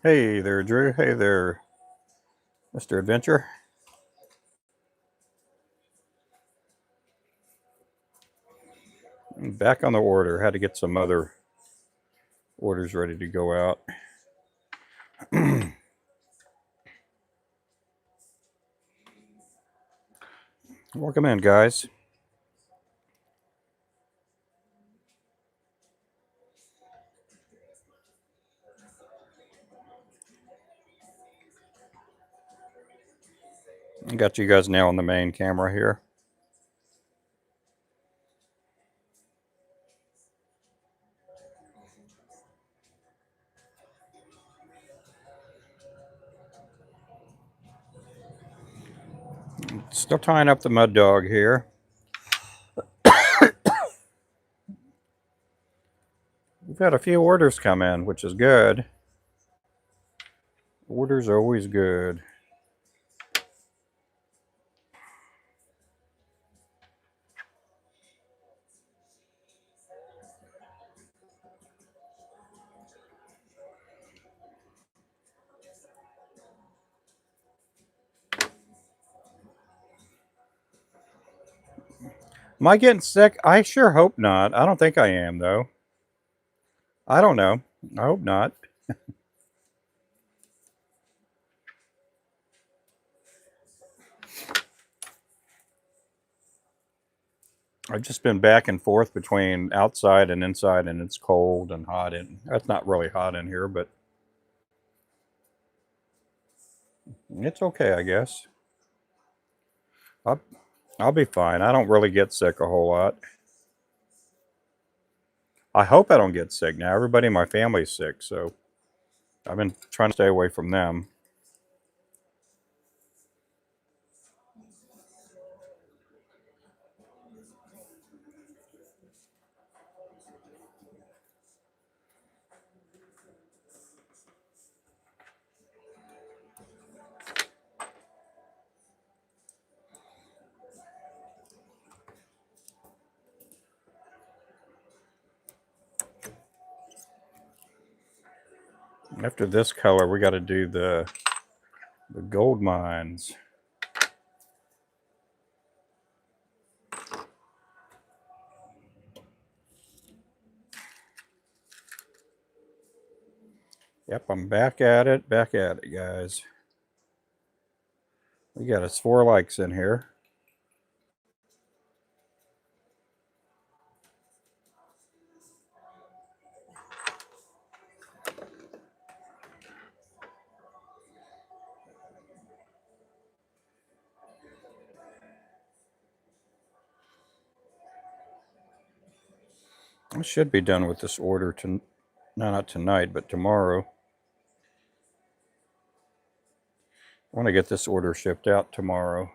Hey there, Drew. Hey there, Mr. Adventure. I'm back on the order. Had to get some other orders ready to go out. Welcome in, guys. I got you guys now on the main camera here. Still tying up the mud dog here. We've had a few orders come in, which is good. Orders are always good. Am I getting sick? I sure hope not. I don't think I am, though. I don't know. I hope not. I've just been back and forth between outside and inside, and it's cold and hot. And that's not really hot in here, but it's okay, I guess. I'll, I'll be fine. I don't really get sick a whole lot. I hope I don't get sick now. Everybody in my family's sick, so I've been trying to stay away from them. After this color, we got to do the gold mines. Yep, I'm back at it, guys. We got us 4 likes in here. I should be done with this order not tonight, but tomorrow. I want to get this order shipped out tomorrow.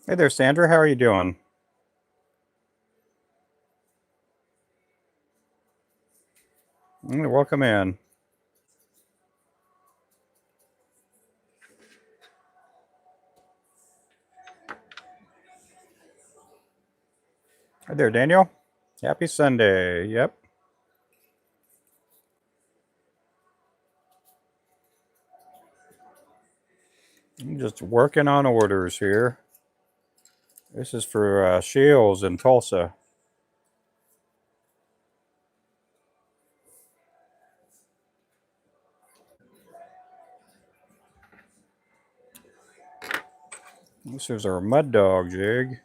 Hey there, Sandra. How are you doing? Welcome in. Hi there, Daniel. Happy Sunday. Yep. I'm just working on orders here. This is for Scheels in Tulsa. This is our mud dog jig.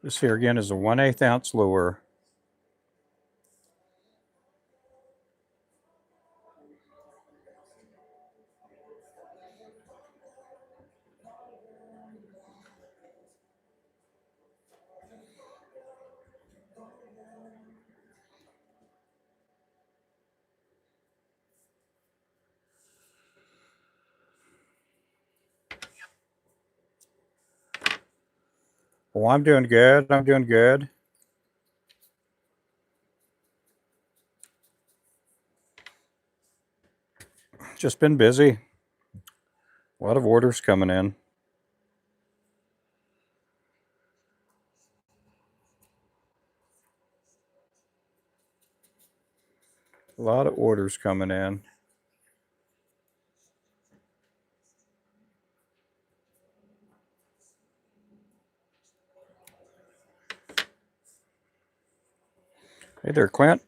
This here again is a 1/8 ounce lure. Well, I'm doing good. I'm doing good. Just been busy. A lot of orders coming in. A lot of orders coming in. Hey there, Clint.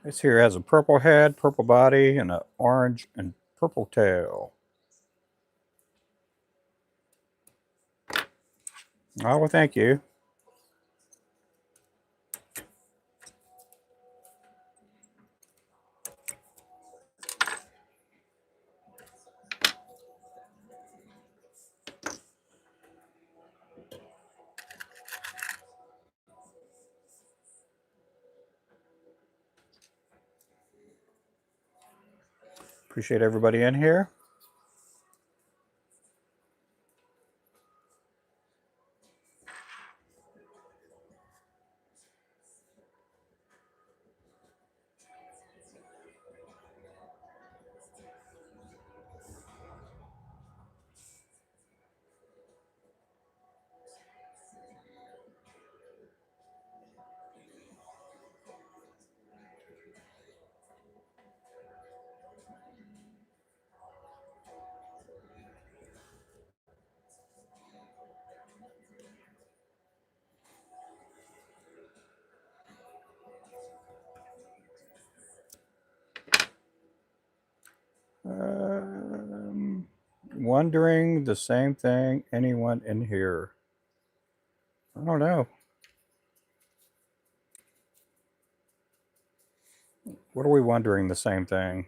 This here has a purple head, purple body, and an orange and purple tail. Oh, well, thank you. Appreciate everybody in here. Wondering the same thing. Anyone in here? I don't know. What are we wondering the same thing?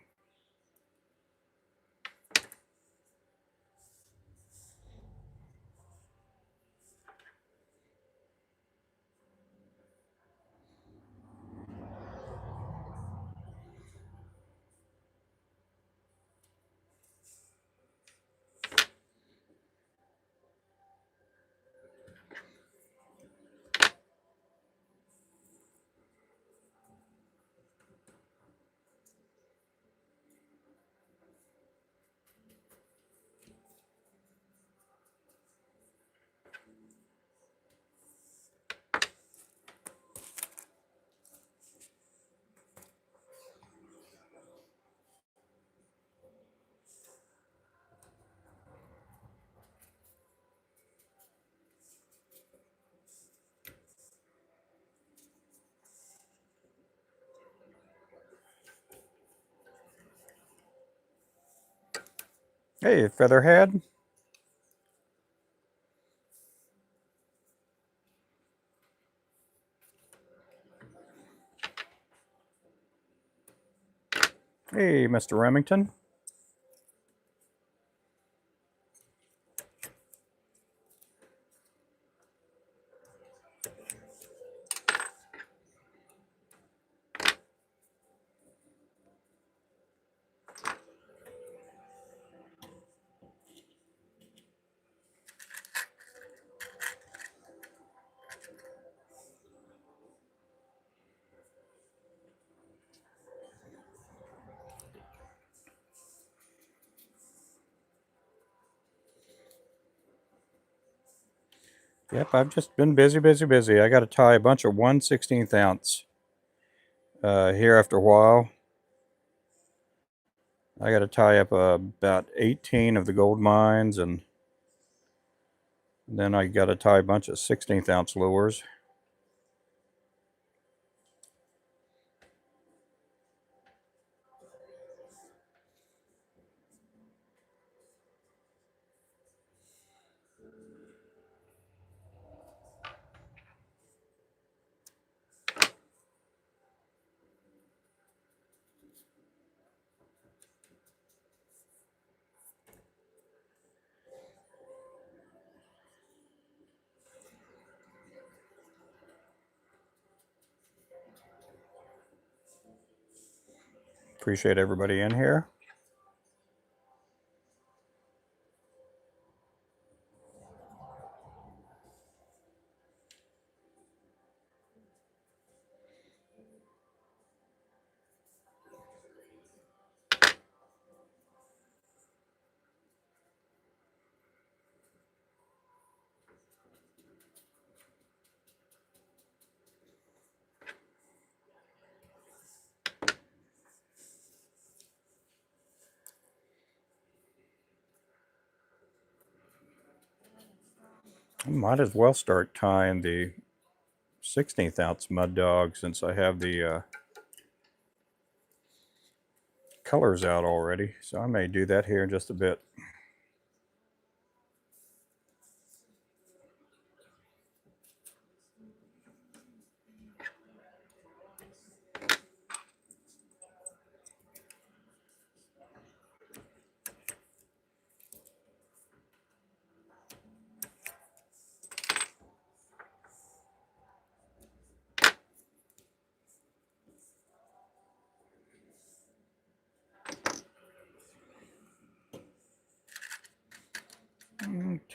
Hey, Featherhead. Hey, Mr. Remington. Yep, I've just been busy, busy, busy. I got to tie a bunch of 1/16 ounce here after a while. I got to tie up about 18 of the gold mines, and then I got to tie a bunch of 16th ounce lures. Appreciate everybody in here. I might as well start tying the 16th ounce mud dog since I have the colors out already. So I may do that here in just a bit.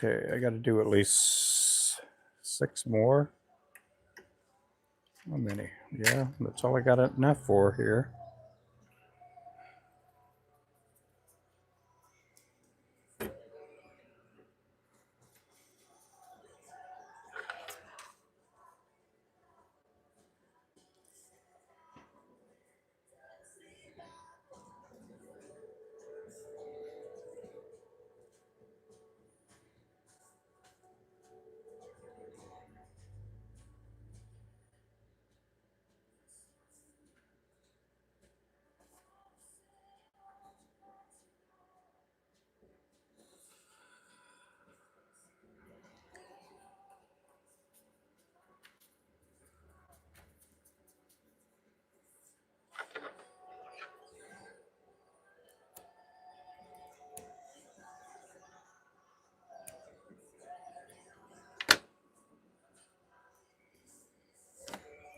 Okay, I got to do at least 6 more. How many? Yeah, that's all I got enough for here.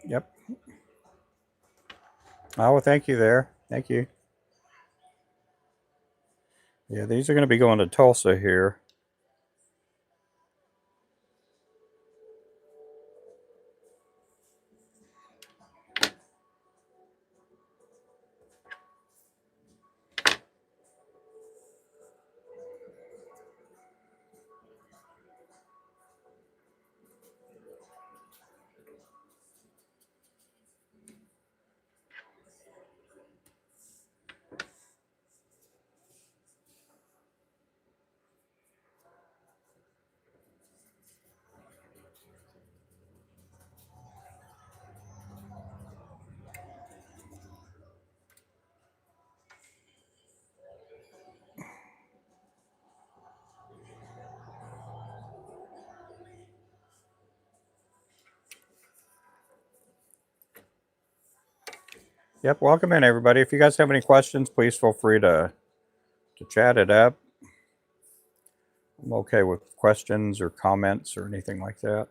Yep. Oh, well, thank you there. Thank you. Yeah, these are going to be going to Tulsa here. Yep, welcome in everybody. If you guys have any questions, please feel free to chat it up. I'm okay with questions or comments or anything like that.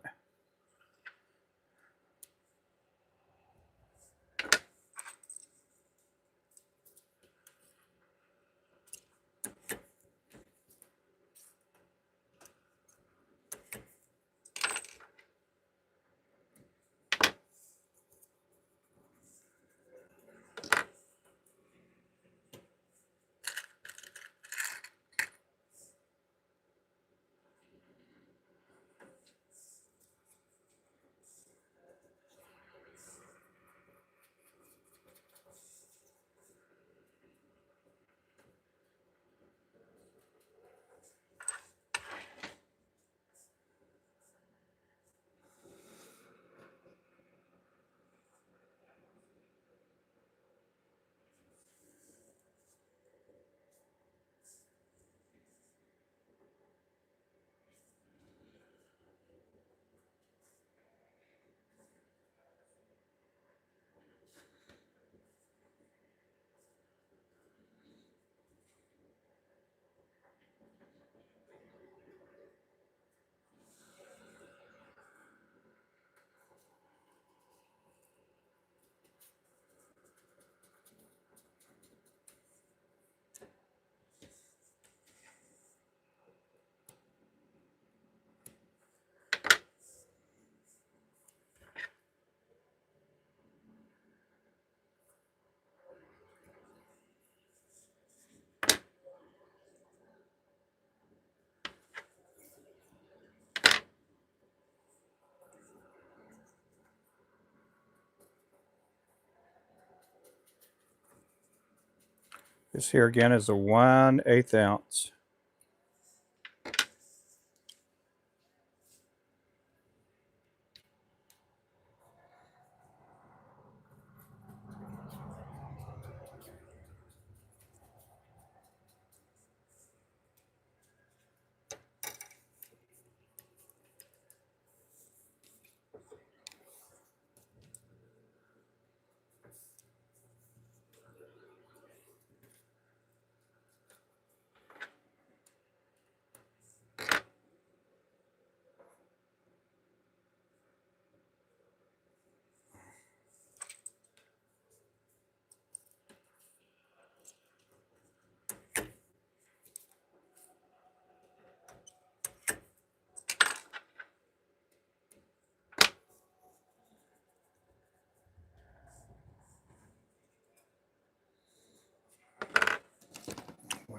This here again is a 1/8 ounce.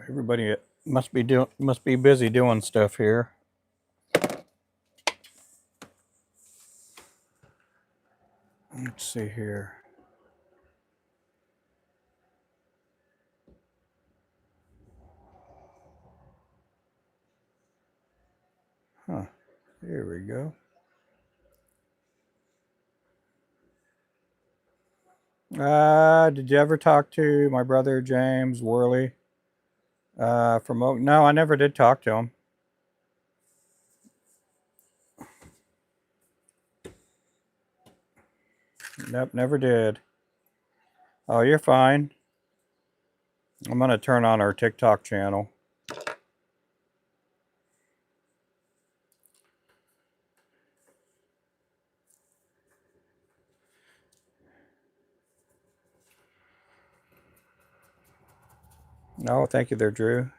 Everybody must be busy doing stuff here. Let's see here. Huh. Here we go. Did you ever talk to my brother James Worley? From Oak? No, I never did talk to him. Nope, never did. Oh, you're fine. I'm gonna turn on our TikTok channel. No, thank you there, Drew.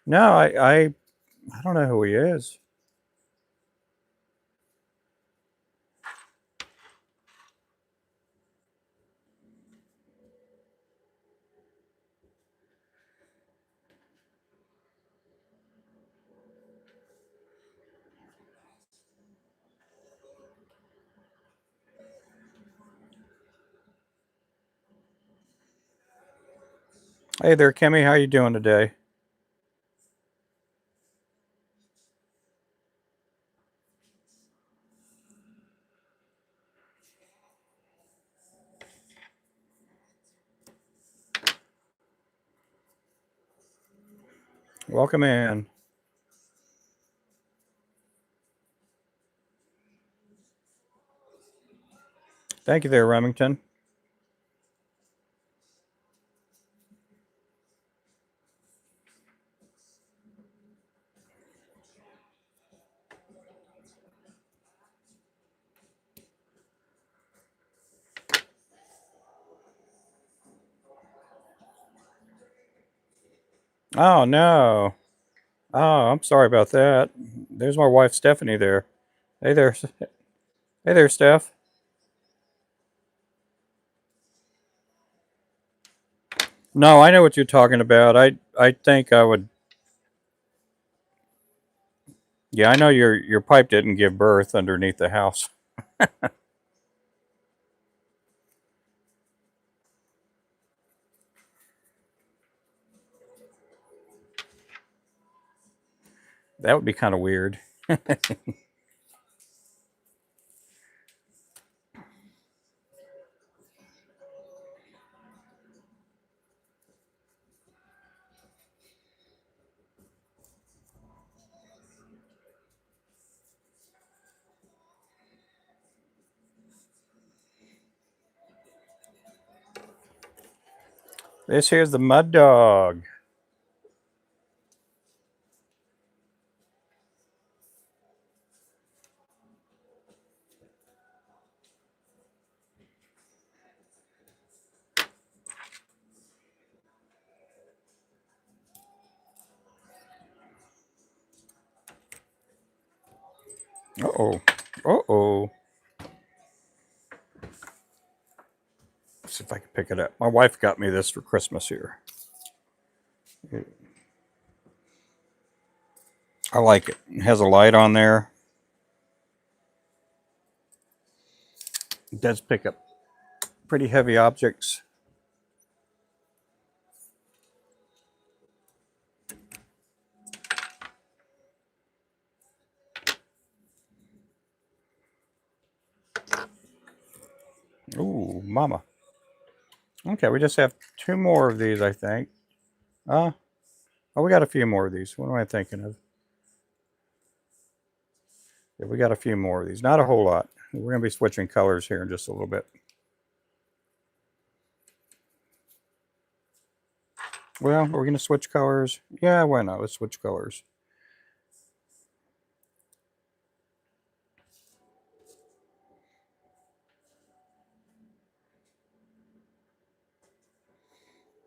No, I don't know who he is. Hey there, Kimmy. How you doing today? Welcome in. Thank you there, Remington. Oh no. Oh, I'm sorry about that. There's my wife Stephanie there. Hey there. Hey there, Steph. No, I know what you're talking about. I think I would. Yeah, I know your pipe didn't give birth underneath the house. That would be kind of weird. This here's the mud dog. Uh-oh. Uh-oh. Let's see if I can pick it up. My wife got me this for Christmas here. I like it. It has a light on there. It does pick up pretty heavy objects. Ooh, mama. Okay, we just have 2 more of these, I think. Oh, we got a few more of these. What am I thinking of? Yeah, we got a few more of these. Not a whole lot. We're going to be switching colors here in just a little bit. Well, we're going to switch colors. Yeah, why not? Let's switch colors.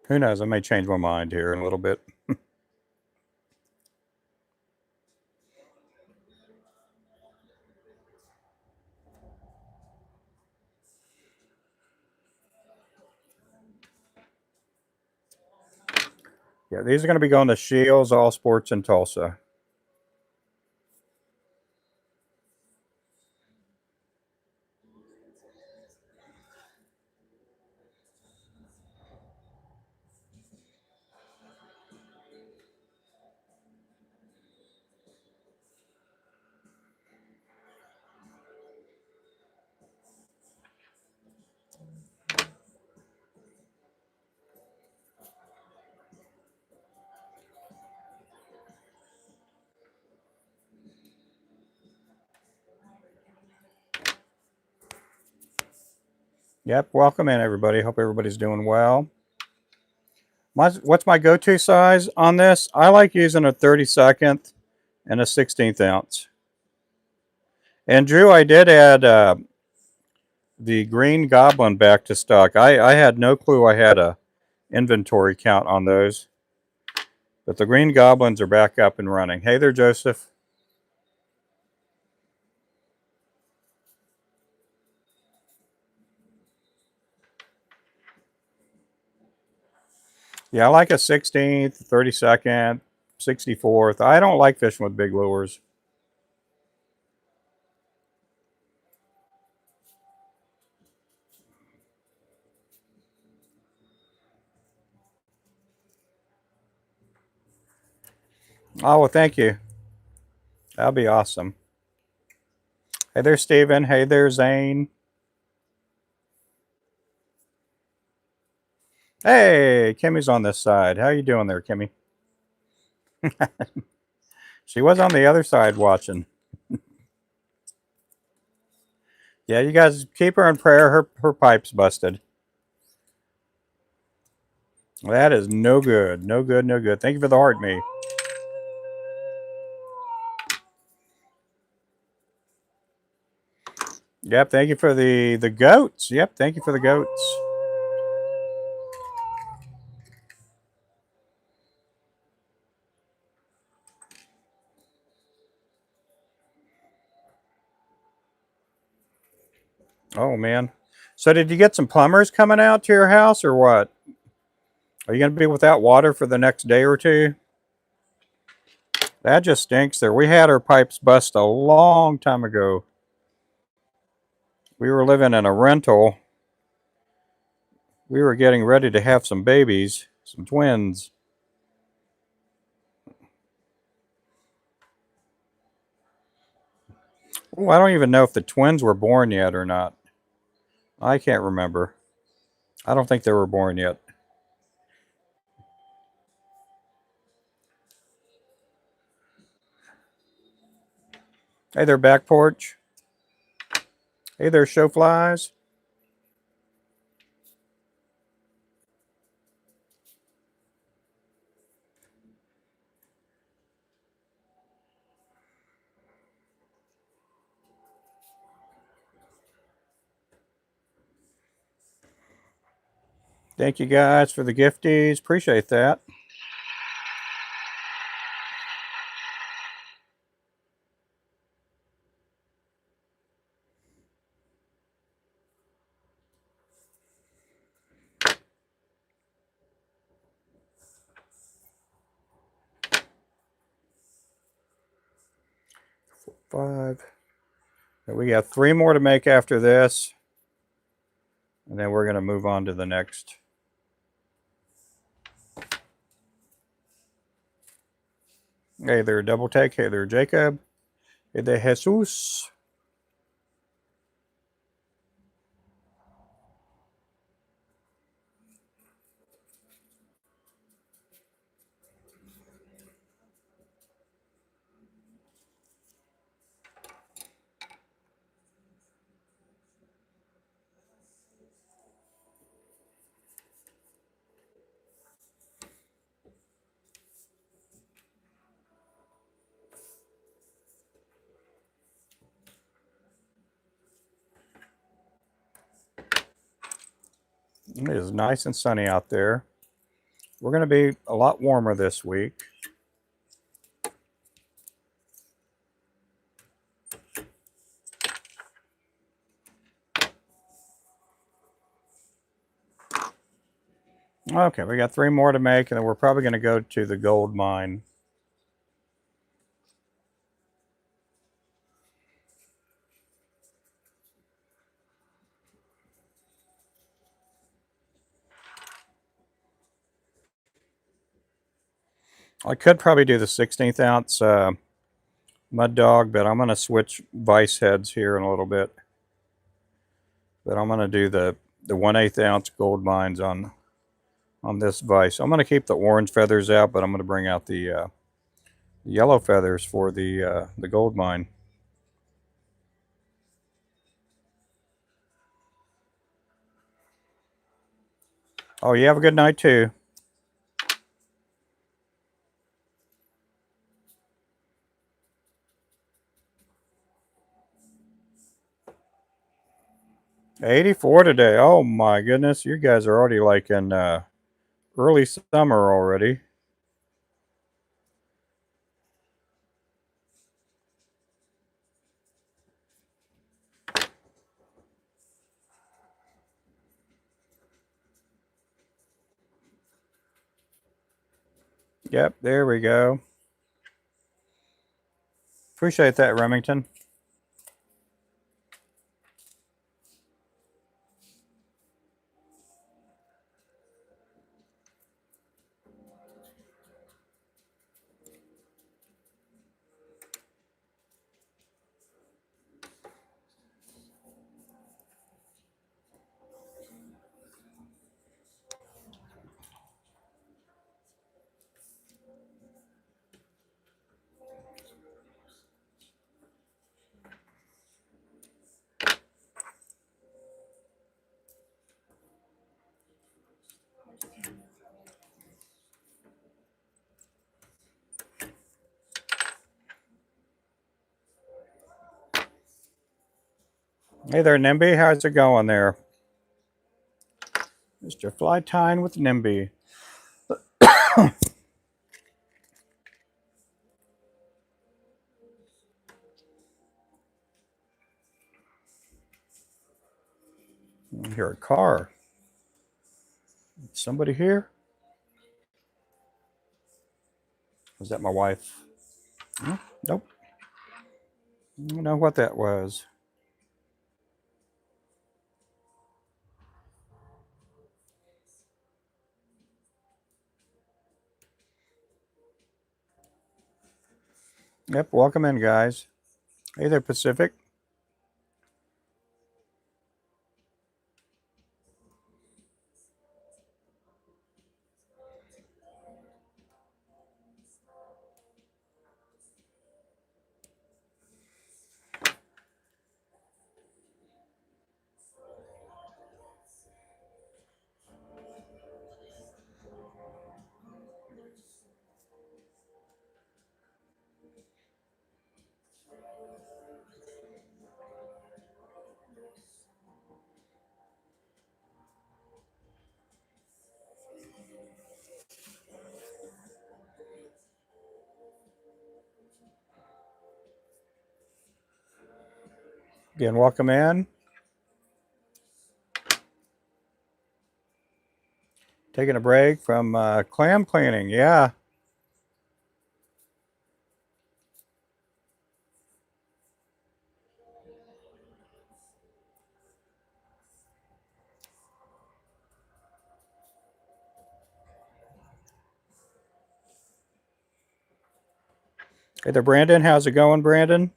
Who knows? I may change my mind here in a little bit. Yeah, these are going to be going to Scheels All Sports in Tulsa. Yep, welcome in everybody. Hope everybody's doing well. What's my go-to size on this? I like using a 32nd and a 16th ounce. And Drew, I did add the Green Goblin back to stock. I had no clue I had a inventory count on those. But the Green Goblins are back up and running. Hey there, Joseph. Yeah, I like a 16th, 32nd, 64th. I don't like fishing with big lures. Oh, well, thank you. That'll be awesome. Hey there, Steven. Hey there, Zane. Hey, Kimmy's on this side. How you doing there, Kimmy? She was on the other side watching. Yeah, you guys keep her in prayer. Her pipe's busted. That is no good. No good, no good. Thank you for the heart, me. Yep, thank you for the goats. Yep, thank you for the goats. Oh man. So did you get some plumbers coming out to your house or what? Are you going to be without water for the next day or two? That just stinks there. We had our pipes bust a long time ago. We were living in a rental. We were getting ready to have some babies, some twins. Oh, I don't even know if the twins were born yet or not. I can't remember. I don't think they were born yet. Hey there, back porch. Hey there, show flies. Thank you guys for the gifties. Appreciate that. Five. We got 3 more to make after this. And then we're going to move on to the next. Hey there, Double Take. Hey there, Jacob. Hey there, Jesus. It is nice and sunny out there. We're going to be a lot warmer this week. Okay, we got 3 more to make, and then we're probably going to go to the gold mine. I could probably do the 16th ounce mud dog, but I'm going to switch vice heads here in a little bit. But I'm going to do the 1/8 ounce gold mines on this vise. I'm going to keep the orange feathers out, but I'm going to bring out the yellow feathers for the gold mine. Oh, you have a good night too. '84 today. Oh my goodness, you guys are already like in early summer already. Yep, there we go. Appreciate that, Remington. Hey there, Nimby. How's it going there? Mr. Fly Tying with Nimby. I hear a car. Somebody here? Was that my wife? Nope. I don't know what that was. Yep, welcome in, guys. Hey there, Pacific. Again, welcome in. Taking a break from clam cleaning. Yeah. Hey there, Brandon. How's it going, Brandon?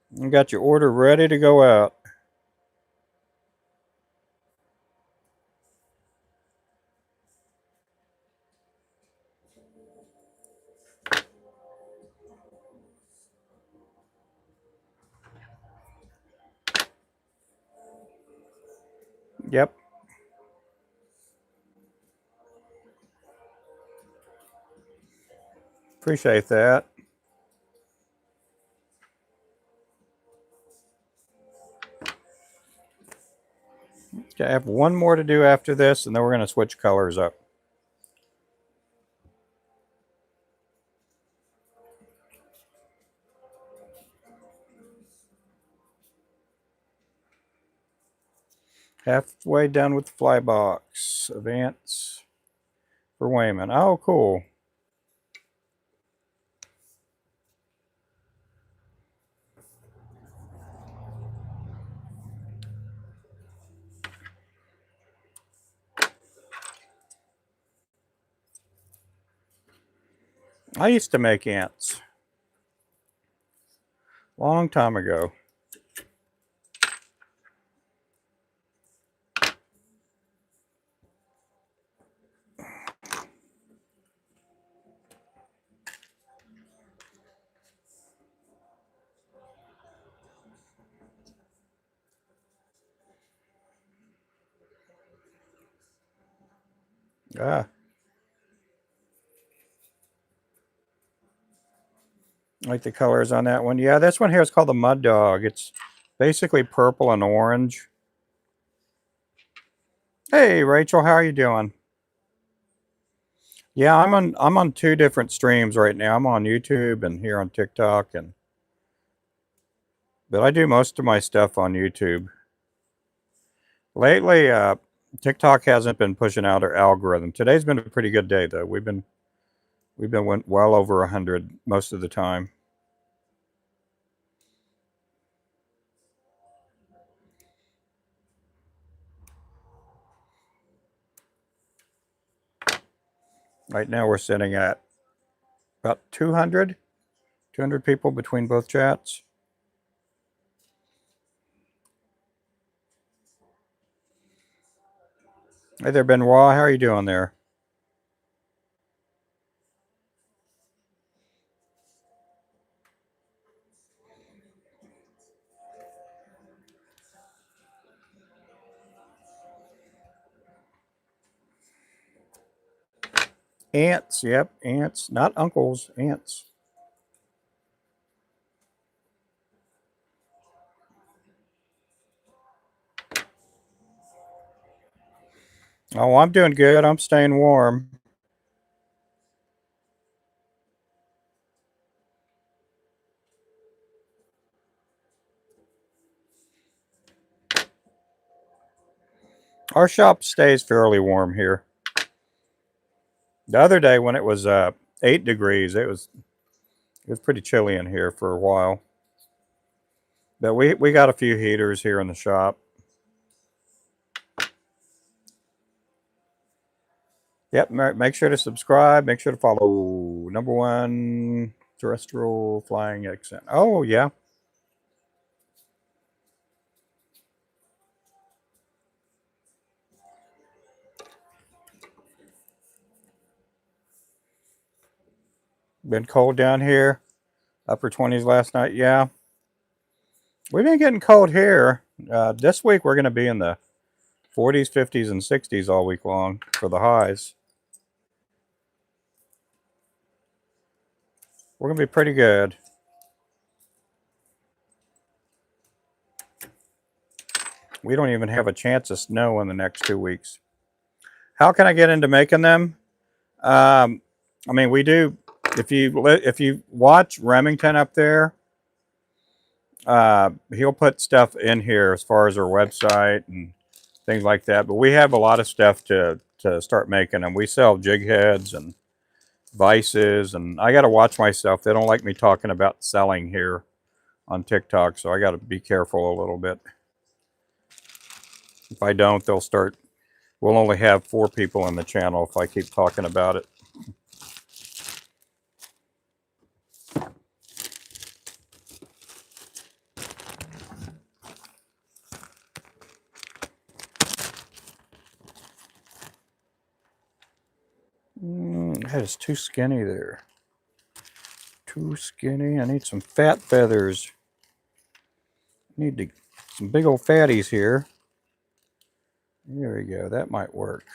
You got your order ready to go out. Yep. Appreciate that. Okay, I have one more to do after this, and then we're going to switch colors up. Halfway done with the fly box of ants for Wayman. Oh, cool. I used to make ants. Long time ago. Ah, like the colors on that one. Yeah, this one here is called the Mud Dog. It's basically purple and orange. Hey, Rachel, how are you doing? Yeah, I'm on two different streams right now. I'm on YouTube and here on TikTok, but I do most of my stuff on YouTube. Lately, TikTok hasn't been pushing out our algorithm. Today's been a pretty good day though. We've been went well over 100 most of the time. Right now we're sitting at about 200 people between both chats. Hey there, Benoit. How are you doing there? Ants. Yep, ants. Not uncles, ants. Oh, I'm doing good. I'm staying warm. Our shop stays fairly warm here. The other day when it was 8 degrees, it was pretty chilly in here for a while. But we got a few heaters here in the shop. Yep, make sure to subscribe. Make sure to follow number one terrestrial flying accent. Oh, yeah. Been cold down here. Upper 20s last night. Yeah. We've been getting cold here. This week we're going to be in the 40s, 50s, and 60s all week long for the highs. We're going to be pretty good. We don't even have a chance of snow in the next 2 weeks. How can I get into making them? I mean, we do. If you watch Remington up there, he'll put stuff in here as far as our website and things like that. But we have a lot of stuff to start making them. We sell jig heads and vices, and I got to watch myself. They don't like me talking about selling here on TikTok, so I got to be careful a little bit. If I don't, they'll start. We'll only have 4 people on the channel if I keep talking about it. That is too skinny there. Too skinny. I need some fat feathers. Need some big old fatties here. There we go. That might work.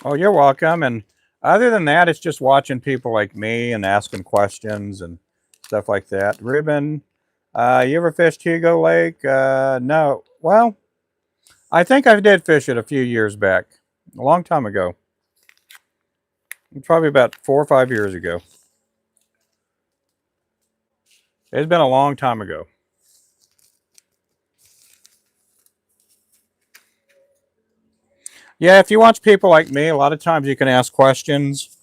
Oh, you're welcome. And other than that, it's just watching people like me and asking questions and stuff like that. Ruben, You ever fished Hugo Lake? No. Well, I think I did fish it a few years back, a long time ago. Probably about 4 or 5 years ago. It's been a long time ago. Yeah, if you watch people like me, a lot of times you can ask questions.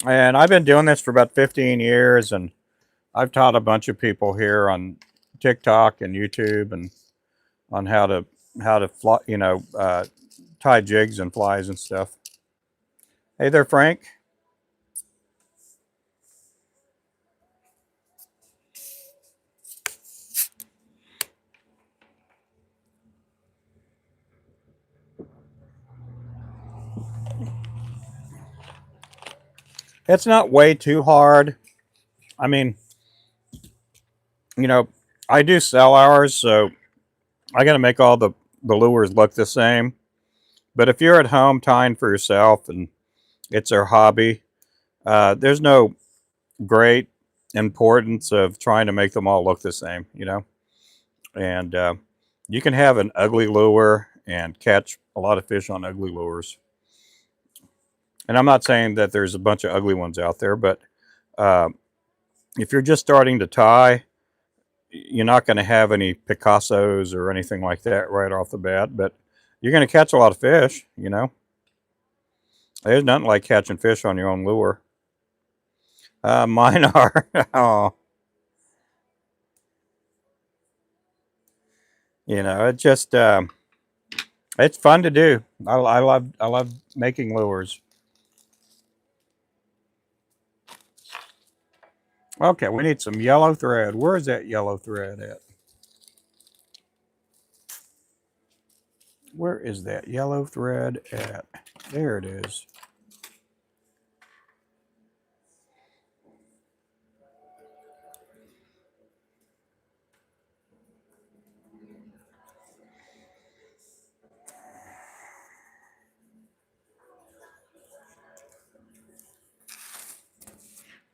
And I've been doing this for about 15 years, and I've taught a bunch of people here on TikTok and YouTube and on how to fly, tie jigs and flies and stuff. Hey there, Frank. It's not way too hard. I mean, you know, I do sell hours, so I got to make all the lures look the same. But if you're at home tying for yourself and it's their hobby, there's no great importance of trying to make them all look the same, And you can have an ugly lure and catch a lot of fish on ugly lures. And I'm not saying that there's a bunch of ugly ones out there, but uh, if you're just starting to tie, you're not going to have any Picassos or anything like that right off the bat, but you're going to catch a lot of fish. There's nothing like catching fish on your own lure. Mine are. Oh, it just it's fun to do. I love making lures. Okay, we need some yellow thread. Where is that yellow thread at? Where is that yellow thread at? There it is.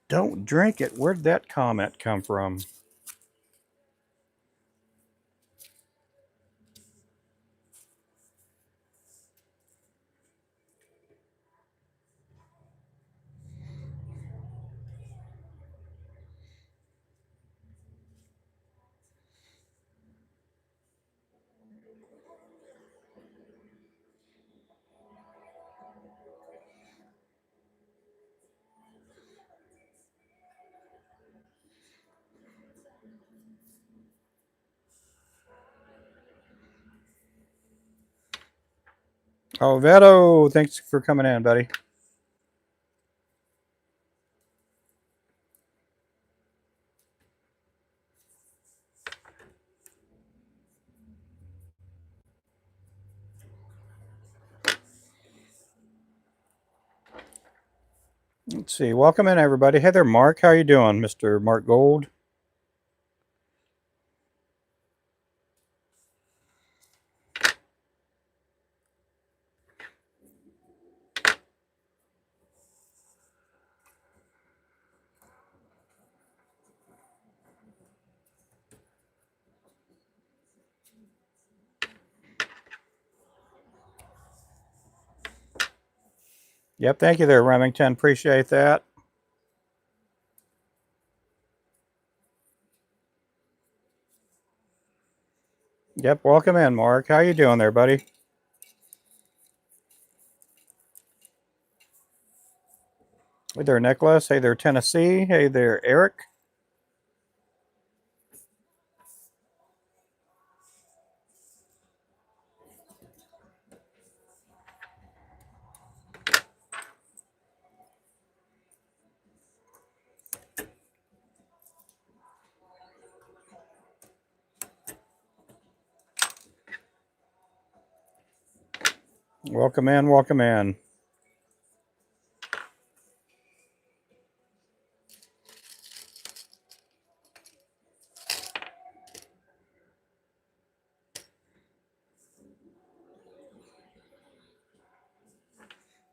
Don't drink it. Where'd that comment come from? Oh, Veto, thanks for coming in, buddy. Let's see. Welcome in, everybody. Hey there, Mark. How you doing, Mr. Mark Gold? Yep, thank you there, Remington. Appreciate that. Yep, welcome in, Mark. How you doing there, buddy? Hey there, Nicholas. Hey there, Tennessee. Hey there, Eric. Welcome in, welcome in.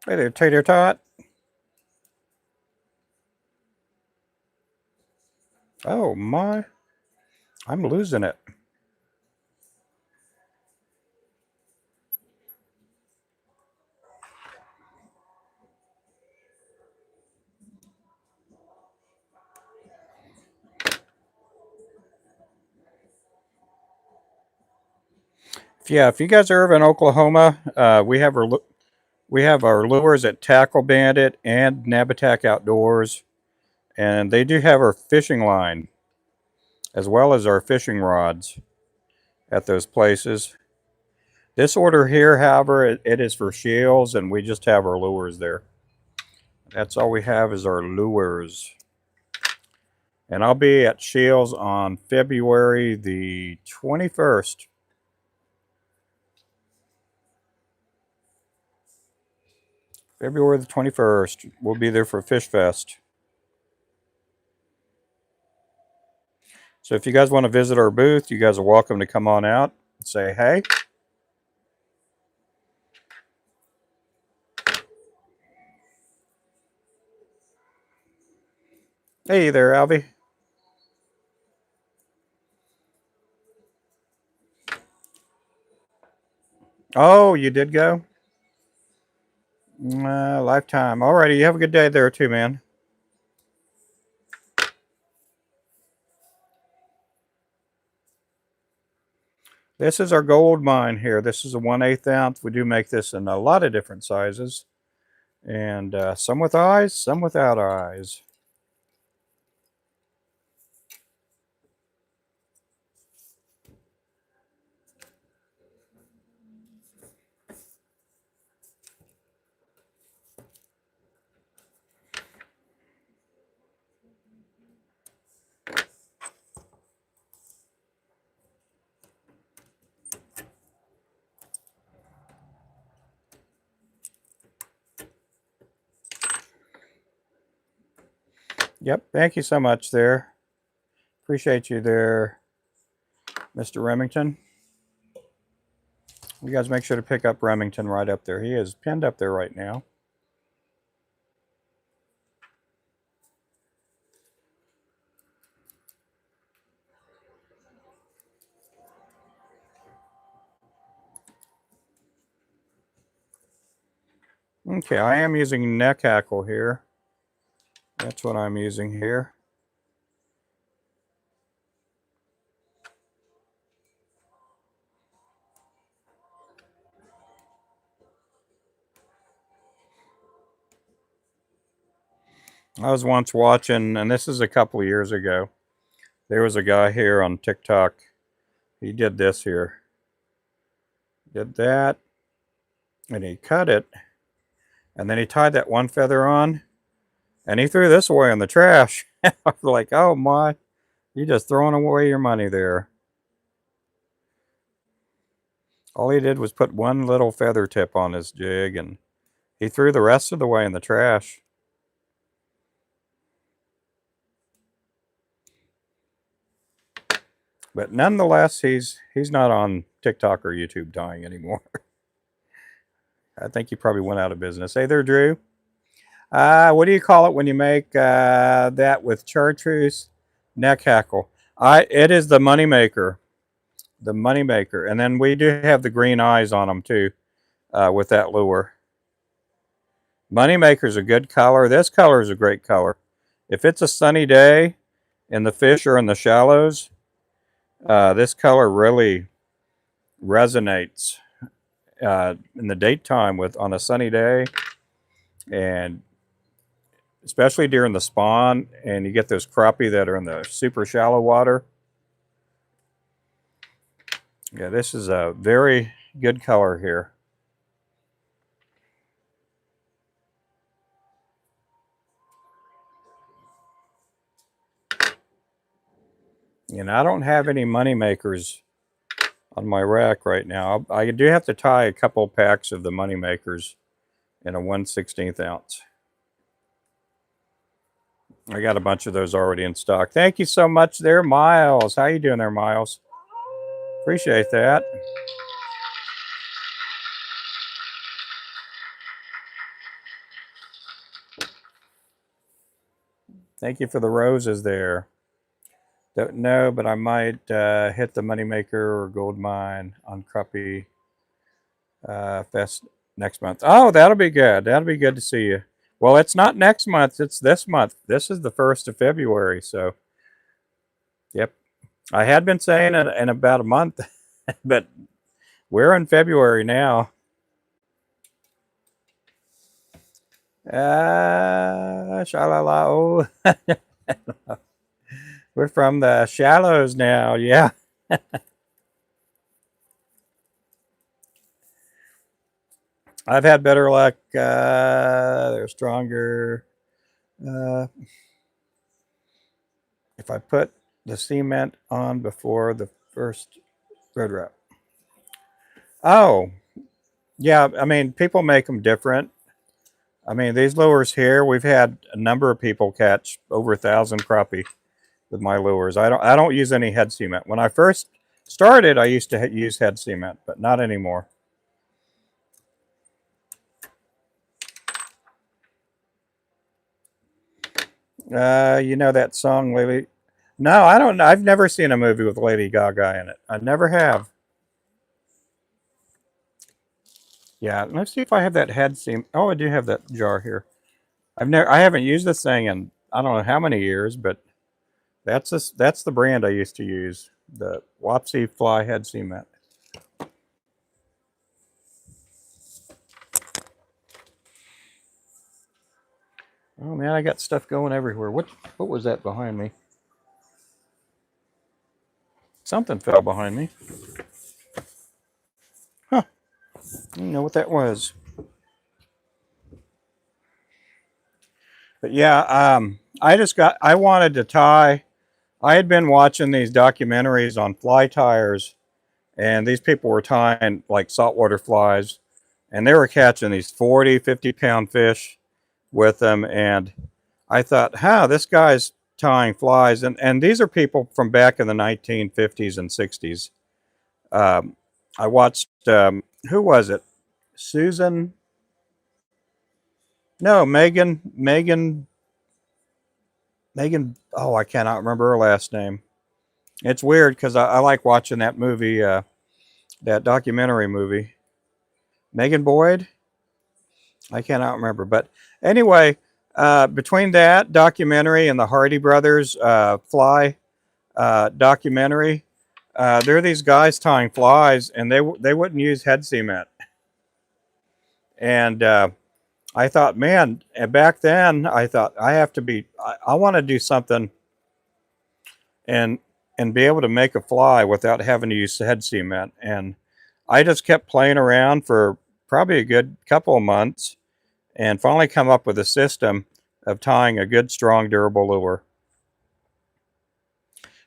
Hey there, Tater Tot. Oh my, I'm losing it. Yeah, if you guys are ever in Oklahoma, we have our lures at Tackle Bandit and Nabatac Outdoors, and they do have our fishing line as well as our fishing rods at those places. This order here, however, it is for Scheels, and we just have our lures there. That's all we have is our lures. And I'll be at Scheels on February the 21st. February the 21st. We'll be there for Fish Fest. So if you guys want to visit our booth, you guys are welcome to come on out and say hey. Hey there, Alvy. Oh, you did go? Lifetime. Alrighty, you have a good day there too, man. This is our gold mine here. This is a 1/8 ounce. We do make this in a lot of different sizes. And some with eyes, some without eyes. Yep, thank you so much there. Appreciate you there, Mr. Remington. You guys make sure to pick up Remington right up there. He is pinned up there right now. Okay, I am using neck hackle here. That's what I'm using here. I was once watching, and this is a couple of years ago. There was a guy here on TikTok. He did this here. Did that, and he cut it, and then he tied that one feather on, and he threw this away in the trash. I was like, oh my, you're just throwing away your money there. All he did was put one little feather tip on his jig, and he threw the rest of the way in the trash. But nonetheless, he's not on TikTok or YouTube dying anymore. I think he probably went out of business. Hey there, Drew. What do you call it when you make that with chartreuse? Neck hackle. It is the money maker. The money maker. And then we do have the green eyes on them too with that lure. Money maker's a good color. This color is a great color. If it's a sunny day and the fish are in the shallows, this color really resonates in the daytime with on a sunny day, and especially during the spawn, and you get those crappie that are in the super shallow water. Yeah, this is a very good color here. And I don't have any money makers on my rack right now. I do have to tie a couple packs of the money makers in a 1/16 ounce. I got a bunch of those already in stock. Thank you so much there, Miles. How you doing there, Miles? Appreciate that. Thank you for the roses there. Don't know, but I might hit the moneymaker or gold mine on crappie fest next month. Oh, that'll be good. That'll be good to see you. Well, it's not next month. It's this month. This is the 1st of February. So, yep. I had been saying it in about a month, but we're in February now. Shalala. Oh, we're from the shallows now. Yeah. I've had better luck. They're stronger. Uh, if I put the cement on before the first road wrap. Oh, yeah. I mean, people make them different. I mean, these lures here, we've had a number of people catch over 1,000 crappie with my lures. I don't use any head cement. When I first started, I used to use head cement, but not anymore. You know that song, Lady? No, I don't know. I've never seen a movie with Lady Gaga in it. I never have. Yeah, let's see if I have that head cement. Oh, I do have that jar here. I haven't used this thing in I don't know how many years, but that's the brand I used to use. The Wapsi Fly Head Cement. Oh man, I got stuff going everywhere. What was that behind me? Something fell behind me. Huh. I don't know what that was. But yeah, I wanted to tie. I had been watching these documentaries on fly tires, and these people were tying like saltwater flies, and they were catching these 40, 50 pound fish with them. And I thought, this guy's tying flies. And these are people from back in the 1950s and 60s. Um, I watched, who was it? Susan? No, Megan. Oh, I cannot remember her last name. It's weird because I like watching that movie, that documentary movie. Megan Boyd? I cannot remember. But anyway, between that documentary and the Hardy Brothers fly documentary, there are these guys tying flies, and they wouldn't use head cement. And I thought, man, back then I thought I have to be. I want to do something and be able to make a fly without having to use head cement. And I just kept playing around for probably a good couple of months, and finally come up with a system of tying a good, strong, durable lure.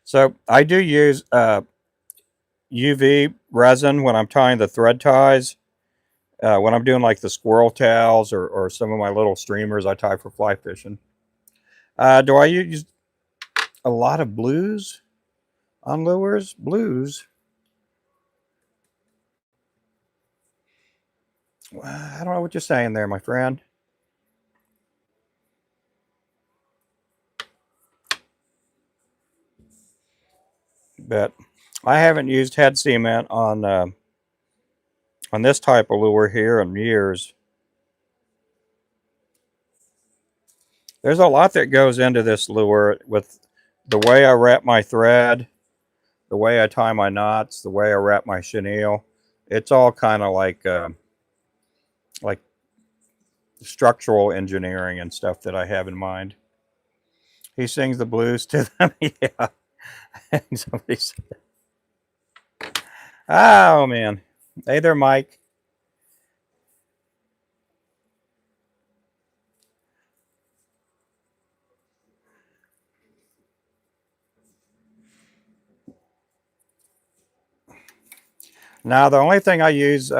So I do use UV resin when I'm tying the thread ties. When I'm doing like the squirrel tails or some of my little streamers I tie for fly fishing. Do I use a lot of blues on lures? Blues? I don't know what you're saying there, my friend. But I haven't used head cement on this type of lure here in years. There's a lot that goes into this lure with the way I wrap my thread, the way I tie my knots, the way I wrap my chenille. It's all kind of like structural engineering and stuff that I have in mind. He sings the blues to them. Yeah. Somebody said, oh man. Hey there, Mike. Now the only thing I use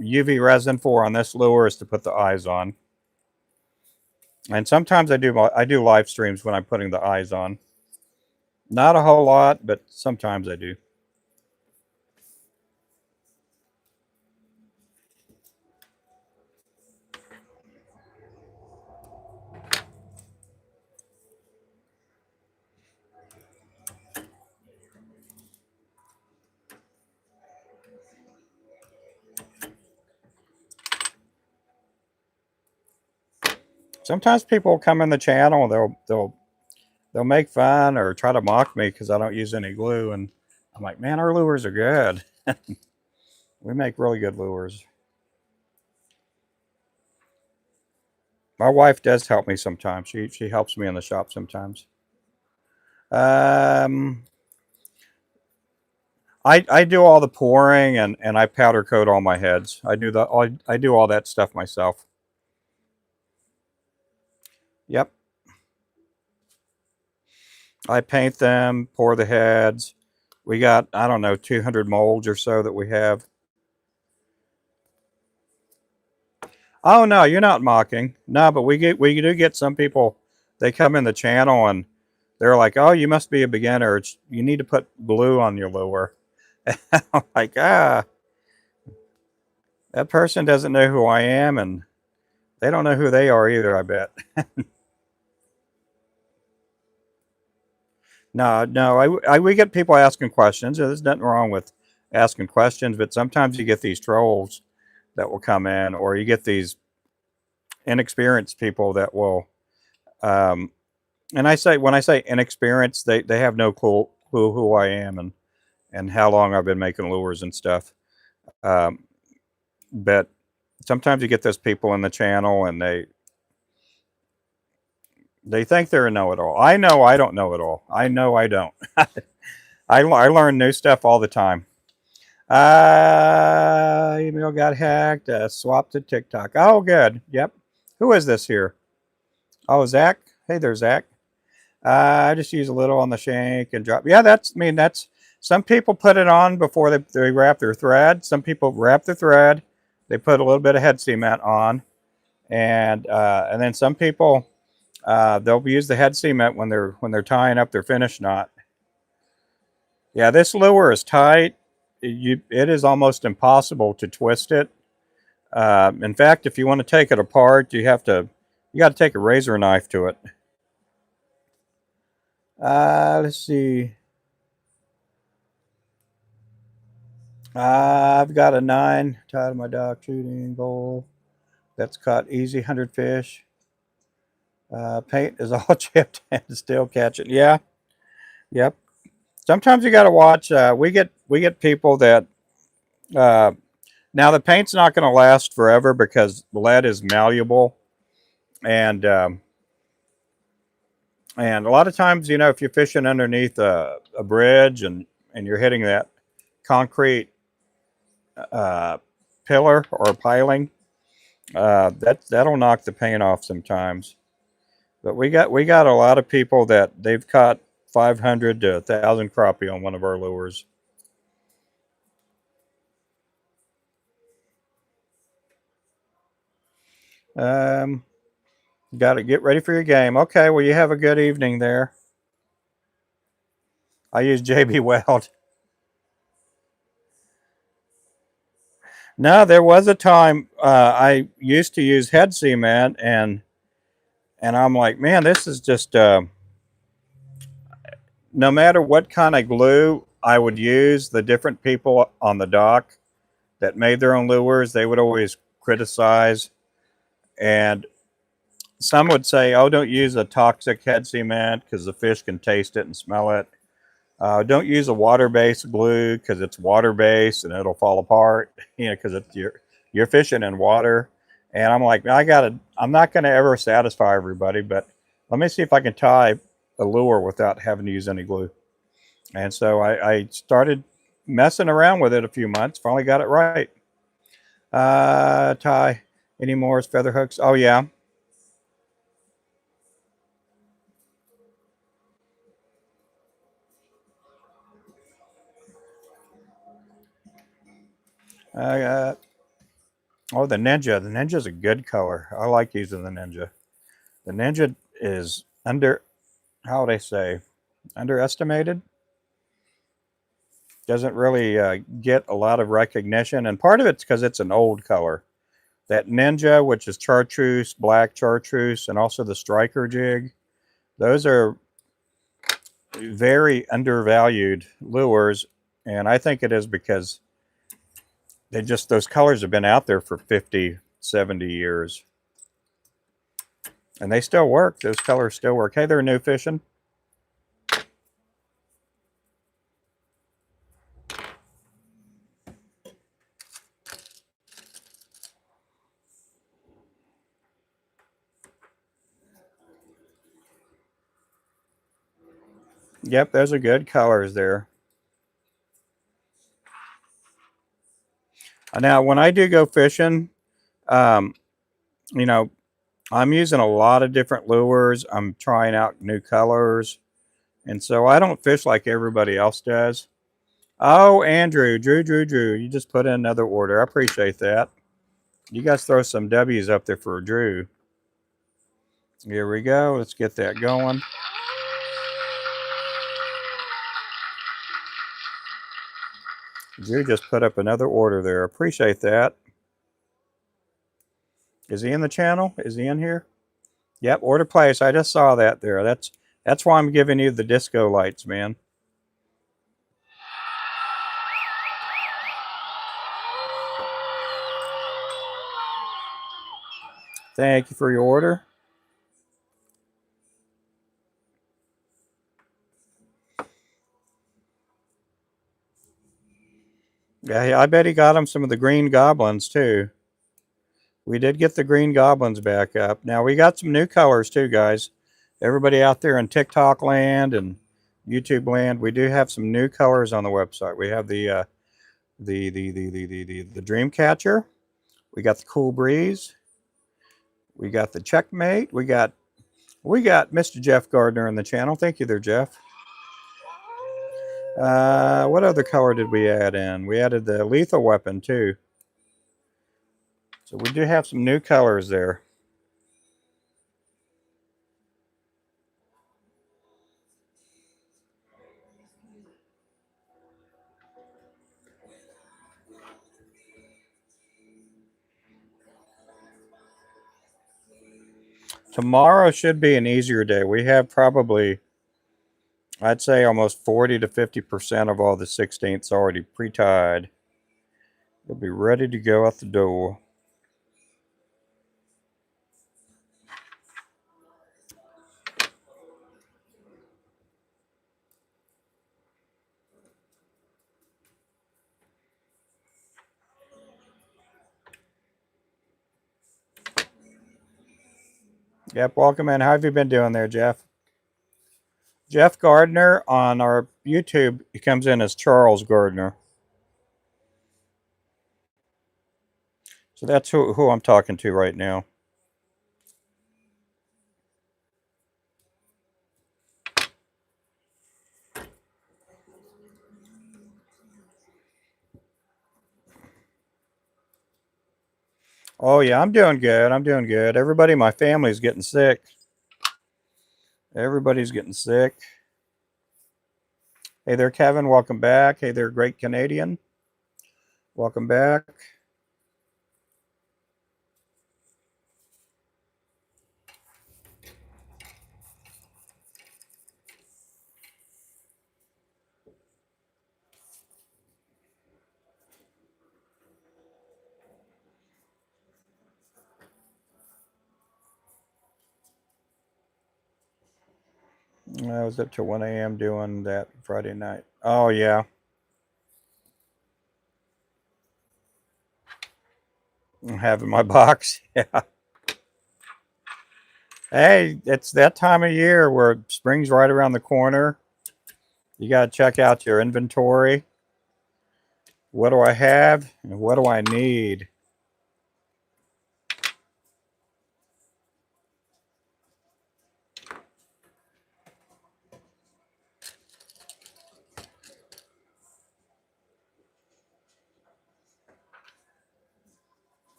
UV resin for on this lure is to put the eyes on. And sometimes I do live streams when I'm putting the eyes on. Not a whole lot, but sometimes I do. Sometimes people come in the channel and they'll make fun or try to mock me because I don't use any glue, and I'm like, man, our lures are good. We make really good lures. My wife does help me sometimes. She helps me in the shop sometimes. Um, I do all the pouring and I powder coat all my heads. I do all that stuff myself. Yep. I paint them, pour the heads. We got, I don't know, 200 molds or so that we have. Oh no, you're not mocking. No, but we do get some people. They come in the channel and they're like, "Oh, you must be a beginner. You need to put glue on your lure." I'm like, that person doesn't know who I am, and they don't know who they are either. I bet. No, no, we get people asking questions. There's nothing wrong with asking questions, but sometimes you get these trolls that will come in, or you get these inexperienced people that will. Um, and when I say inexperienced, they have no clue who I am and how long I've been making lures and stuff. Um, but sometimes you get those people in the channel and they think they're a know-it-all. I know I don't know it all. I know I don't. I learn new stuff all the time. Email got hacked. Swapped to TikTok. Oh, good. Yep. Who is this here? Oh, Zach. Hey there, Zach. I just use a little on the shank and drop. Yeah, that's some people put it on before they wrap their thread. Some people wrap the thread. They put a little bit of head cement on, and then some people they'll use the head cement when they're tying up their finish knot. Yeah, this lure is tight. It is almost impossible to twist it. In fact, if you want to take it apart, you got to take a razor knife to it. Let's see. I've got a 9 tied to my dock shooting bowl. That's caught easy 100 fish. Paint is all chipped and still catching. Yeah, yep. Sometimes you got to watch. We get people that uh, now the paint's not going to last forever because lead is malleable, and and a lot of times, if you're fishing underneath a bridge and you're hitting that concrete uh, pillar or piling, that'll knock the paint off sometimes. But we got a lot of people that they've caught 500 to 1,000 crappie on one of our lures. Um, got to get ready for your game. Okay, well you have a good evening there. I use JB Weld. No, there was a time I used to use head cement, and I'm like, man, this is just no matter what kind of glue I would use, the different people on the dock that made their own lures, they would always criticize. And some would say, oh, don't use a toxic head cement because the fish can taste it and smell it. Don't use a water-based glue because it's water-based and it'll fall apart, because you're fishing in water. And I'm like, I'm not going to ever satisfy everybody, but let me see if I can tie a lure without having to use any glue. And so I started messing around with it a few months. Finally got it right. Tie any more feather hooks? Oh yeah. Uh, oh, the Ninja. The Ninja's a good color. I like using the Ninja. The Ninja is how would I say, underestimated. Doesn't really get a lot of recognition, and part of it's because it's an old color. That Ninja, which is chartreuse, black chartreuse, and also the striker jig, those are very undervalued lures, and I think it is because those colors have been out there for 50, 70 years. And they still work. Those colors still work. Hey there, New Fishing. Yep, those are good colors there. Now, when I do go fishing, you know, I'm using a lot of different lures. I'm trying out new colors. And so I don't fish like everybody else does. Oh, Andrew, Drew. You just put in another order. I appreciate that. You guys throw some W's up there for Drew. Here we go. Let's get that going. Drew just put up another order there. Appreciate that. Is he in the channel? Is he in here? Yep, order place. I just saw that there. That's why I'm giving you the disco lights, man. Thank you for your order. Yeah, I bet he got him some of the green goblins too. We did get the green goblins back up. Now we got some new colors too, guys. Everybody out there in TikTok land and YouTube land, we do have some new colors on the website. We have the dream catcher. We got the cool breeze. We got the checkmate. We got Mr. Jeff Gardner in the channel. Thank you there, Jeff. What other color did we add in? We added the lethal weapon too. So we do have some new colors there. Tomorrow should be an easier day. We have probably, I'd say, almost 40 to 50% of all the 16ths already pre-tied. They'll be ready to go out the door. Yep, welcome in. How have you been doing there, Jeff? Jeff Gardner on our YouTube, he comes in as Charles Gardner. So that's who I'm talking to right now. Oh yeah, I'm doing good. I'm doing good. Everybody in my family's getting sick. Everybody's getting sick. Hey there, Kevin. Welcome back. Hey there, Great Canadian. Welcome back. I was up till 1 a.m. doing that Friday night. Oh, yeah. I'm having my box. Yeah. Hey, it's that time of year where spring's right around the corner. You got to check out your inventory. What do I have and what do I need?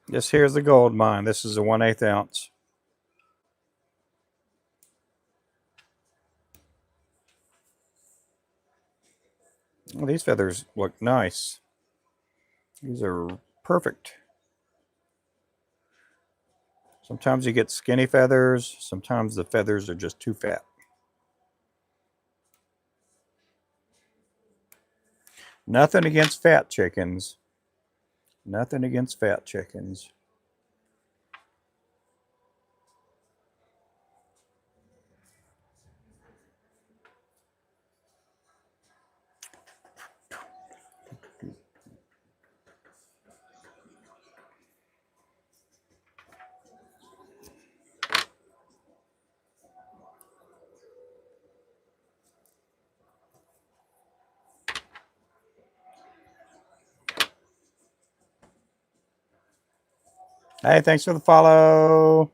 This here's the gold mine. This is a 1/8 ounce. Well, these feathers look nice. These are perfect. Sometimes you get skinny feathers. Sometimes the feathers are just too fat. Nothing against fat chickens. Nothing against fat chickens. Hey, thanks for the follow.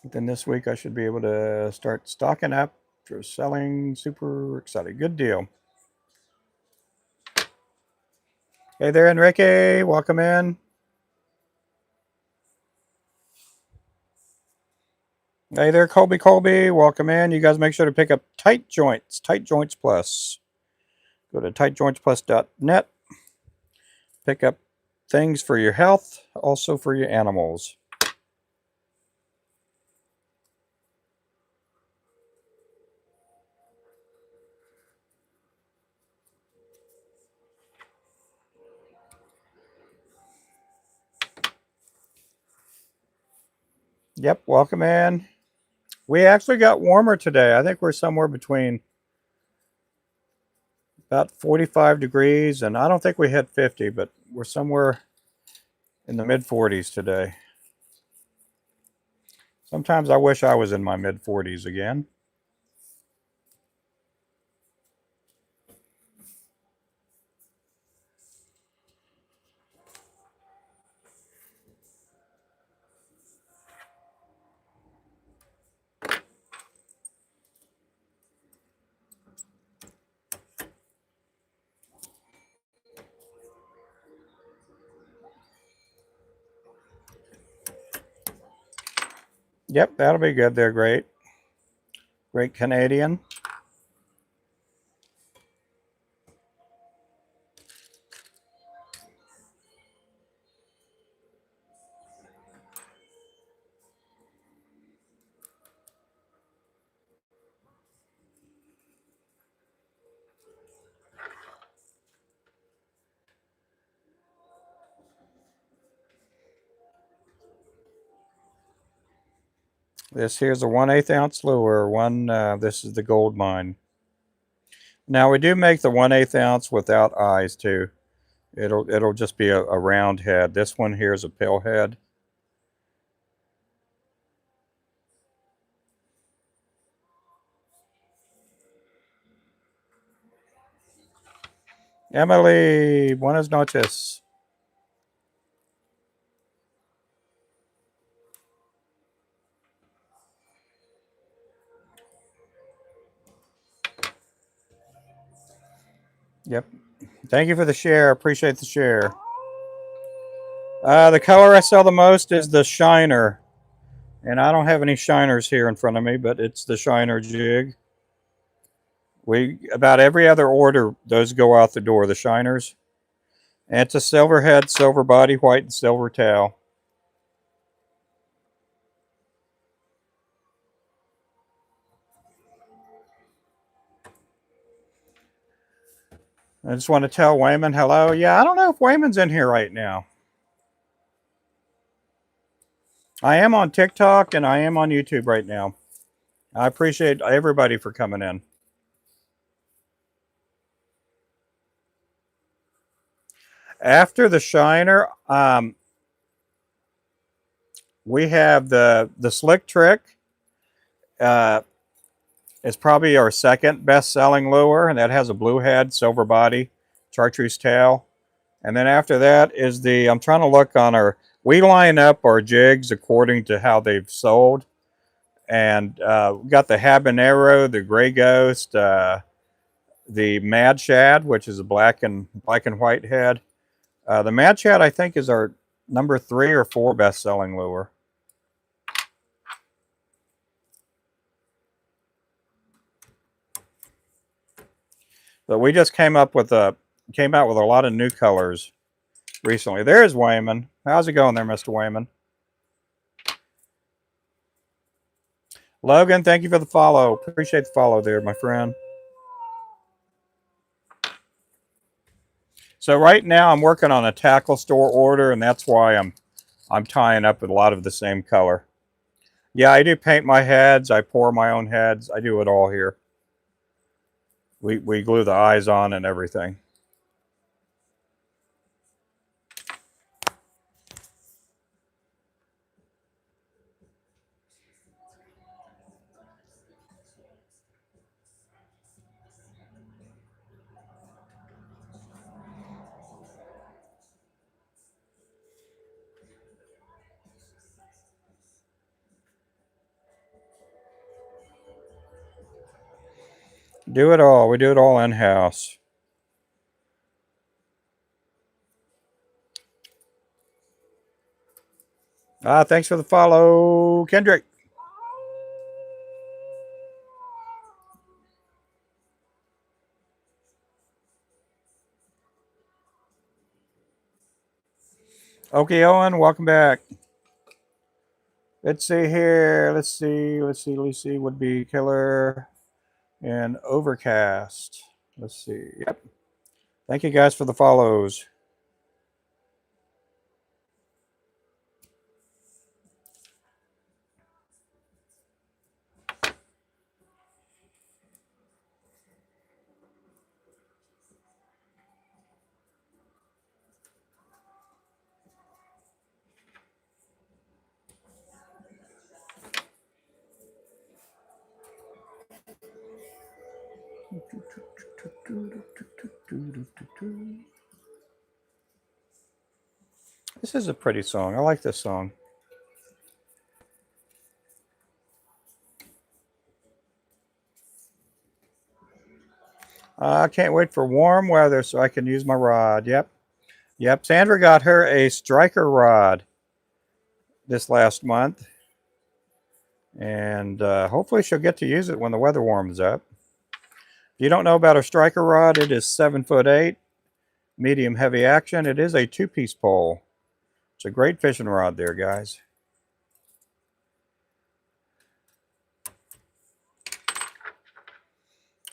Then this week I should be able to start stocking up for selling. Super excited. Good deal. Hey there, Enrique. Welcome in. Hey there, Colby. Welcome in. You guys make sure to pick up Tight Joints Plus. Go to tightjointsplus.net. Pick up things for your health, also for your animals. Yep, welcome in. We actually got warmer today. I think we're somewhere between about 45 degrees, and I don't think we hit 50, but we're somewhere in the mid 40s today. Sometimes I wish I was in my mid 40s again. Yep, that'll be good. They're great. Great Canadian. This here's a 1/8 ounce lure. This is the gold mine. Now we do make the 1/8 ounce without eyes too. It'll just be a round head. This one here is a pill head. Emily, buenas noches. Yep. Thank you for the share. Appreciate the share. The color I sell the most is the Shiner. And I don't have any Shiners here in front of me, but it's the Shiner jig. About every other order, those go out the door, the Shiners. And it's a silver head, silver body, white and silver tail. I just want to tell Wayman hello. Yeah, I don't know if Wayman's in here right now. I am on TikTok and I am on YouTube right now. I appreciate everybody for coming in. After the Shiner, we have the Slick Trick. It's probably our second best-selling lure, and that has a blue head, silver body, chartreuse tail. And then after that is I'm trying to look on we line up our jigs according to how they've sold. And we got the Habanero, the Gray Ghost, the Mad Shad, which is a black and white head. The Mad Shad, I think, is our number 3 or 4 best-selling lure. But we just came out with a lot of new colors. recently. There's Wayman. How's it going there, Mr. Wayman? Logan, thank you for the follow. Appreciate the follow there, my friend. So right now I'm working on a tackle store order, and that's why I'm tying up with a lot of the same color. Yeah, I do paint my heads. I pour my own heads. I do it all here. We glue the eyes on and everything. Do it all. We do it all in-house. Thanks for the follow, Kendrick. Okay, Owen, welcome back. Let's see here. Let's see. Would be killer and overcast. Let's see. Yep. Thank you guys for the follows. This is a pretty song. I like this song. I can't wait for warm weather so I can use my rod. Yep. Yep. Sandra got her a striker rod this last month. And hopefully she'll get to use it when the weather warms up. If you don't know about a striker rod, it is 7'8", medium heavy action. It is a 2-piece pole. It's a great fishing rod there, guys.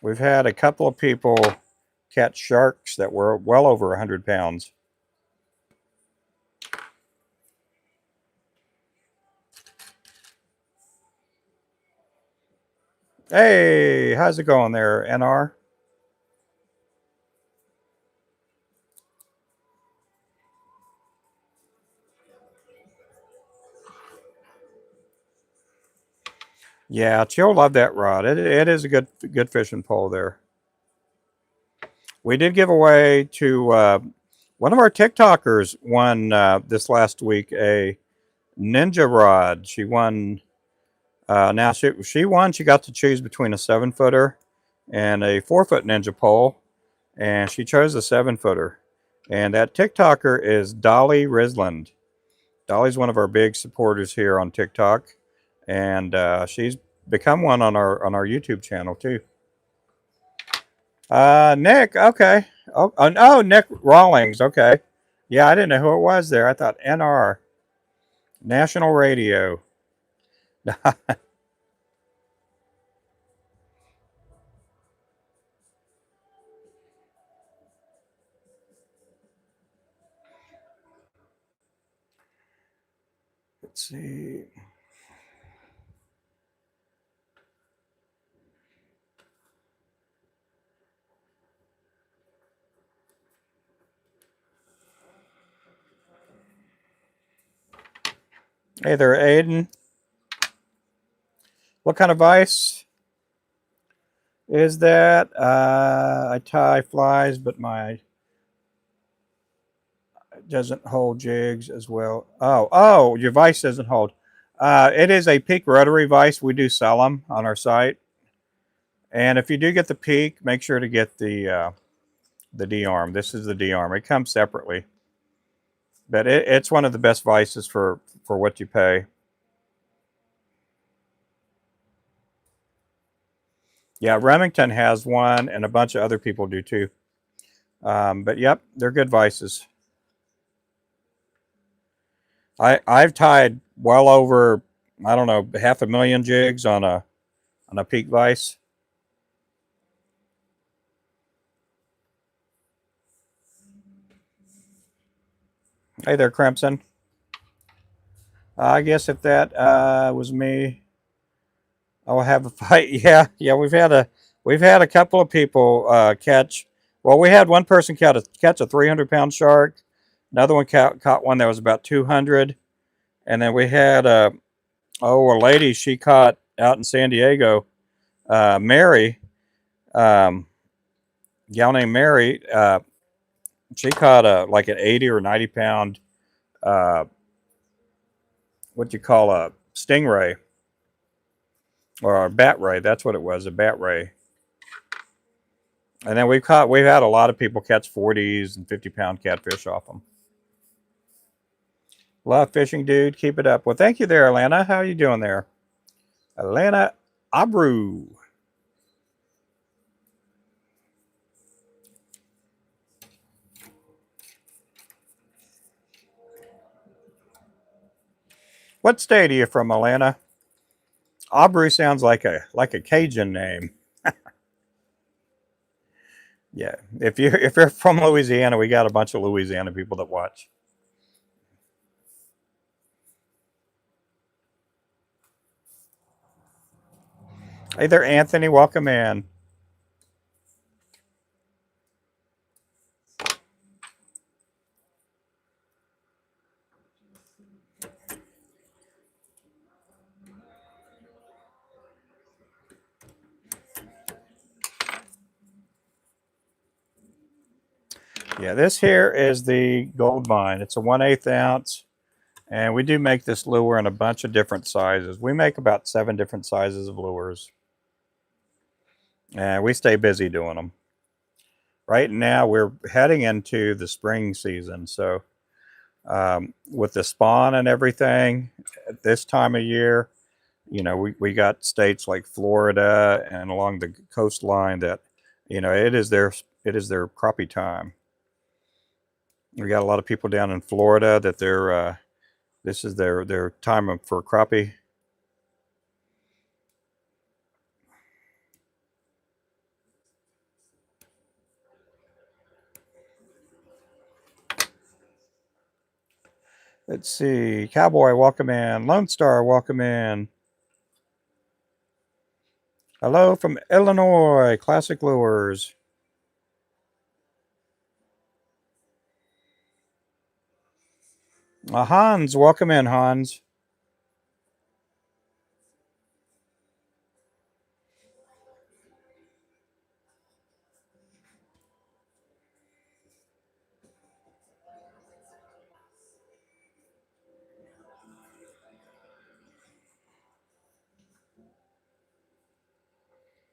We've had a couple of people catch sharks that were well over 100 pounds. Hey, how's it going there, NR? Yeah, she'll love that rod. It is a good fishing pole there. We did give away to one of our TikTokers won this last week a Ninja rod. She won. Now she won. She got to choose between a 7-footer and a 4-foot Ninja pole, and she chose a 7-footer. And that TikToker is Dolly Risland. Dolly's one of our big supporters here on TikTok, and she's become one on our YouTube channel too. Nick, okay. Oh, Nick Rawlings, okay. Yeah, I didn't know who it was there. I thought NR, National Radio. Let's see. Hey there, Aiden. What kind of vise is that? I tie flies, but my doesn't hold jigs as well. Oh, your vise doesn't hold. It is a peak rotary vise. We do sell them on our site. And if you do get the peak, make sure to get the D-arm. This is the D-arm. It comes separately. But it's one of the best vices for what you pay. Yeah, Remington has one, and a bunch of other people do too. But yep, they're good vices. I've tied well over, I don't know, 500,000 jigs on a peak vise. Hey there, Crimson. I guess if that was me, I'll have a fight. Yeah, we've had a couple of people catch. Well, we had one person catch a 300-pound shark. Another one caught one that was about 200, and then we had a lady she caught out in San Diego, Mary, gal named Mary. She caught like an 80 or 90-pound, uh, what you call a stingray or a bat ray. That's what it was, a bat ray. And then we've had a lot of people catch 40s and 50-pound catfish off them. Love fishing, dude. Keep it up. Well, thank you there, Alana. How are you doing there? Alana Abru. What state are you from, Alana? Abru sounds like a Cajun name. Yeah. If you're from Louisiana, we got a bunch of Louisiana people that watch. Hey there, Anthony. Welcome in. Yeah, this here is the gold mine. It's a 1/8 ounce, and we do make this lure in a bunch of different sizes. We make about 7 different sizes of lures, and we stay busy doing them. Right now, we're heading into the spring season, so with the spawn and everything at this time of year, we got states like Florida and along the coastline that, it is their crappie time. We got a lot of people down in Florida that this is their time for crappie. Let's see, Cowboy, welcome in. Lone Star, welcome in. Hello from Illinois, Classic Lures. Hans, welcome in, Hans.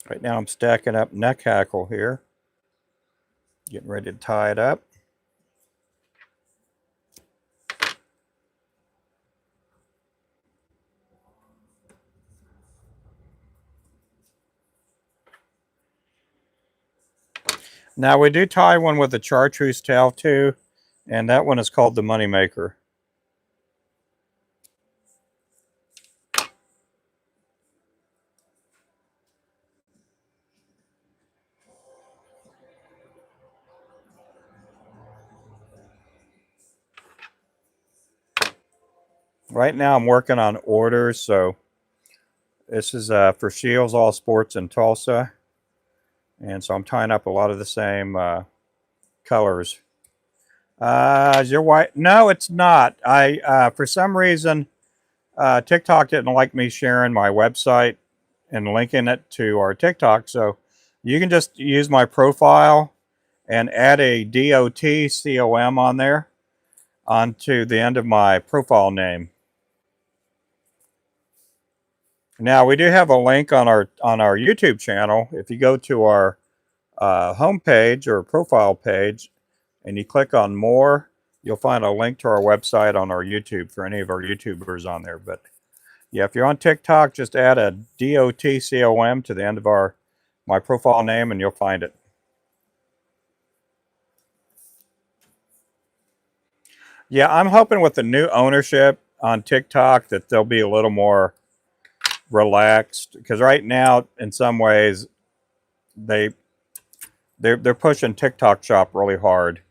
Right now I'm stacking up neck hackle here. Getting ready to tie it up. Now we do tie one with a chartreuse tail too, and that one is called the Moneymaker. Right now I'm working on orders, so this is for Scheels All Sports in Tulsa, and so I'm tying up a lot of the same colors. Is your white? No, it's not. I for some reason TikTok didn't like me sharing my website and linking it to our TikTok, so you can just use my profile and add a DOTCOM on there onto the end of my profile name. Now we do have a link on our YouTube channel. If you go to our homepage or profile page and you click on more, you'll find a link to our website on our YouTube for any of our YouTubers on there. But yeah, if you're on TikTok, just add a DOTCOM to the end of my profile name and you'll find it. Yeah, I'm hoping with the new ownership on TikTok that they'll be a little more relaxed, because right now, in some ways, they they're pushing TikTok Shop really hard,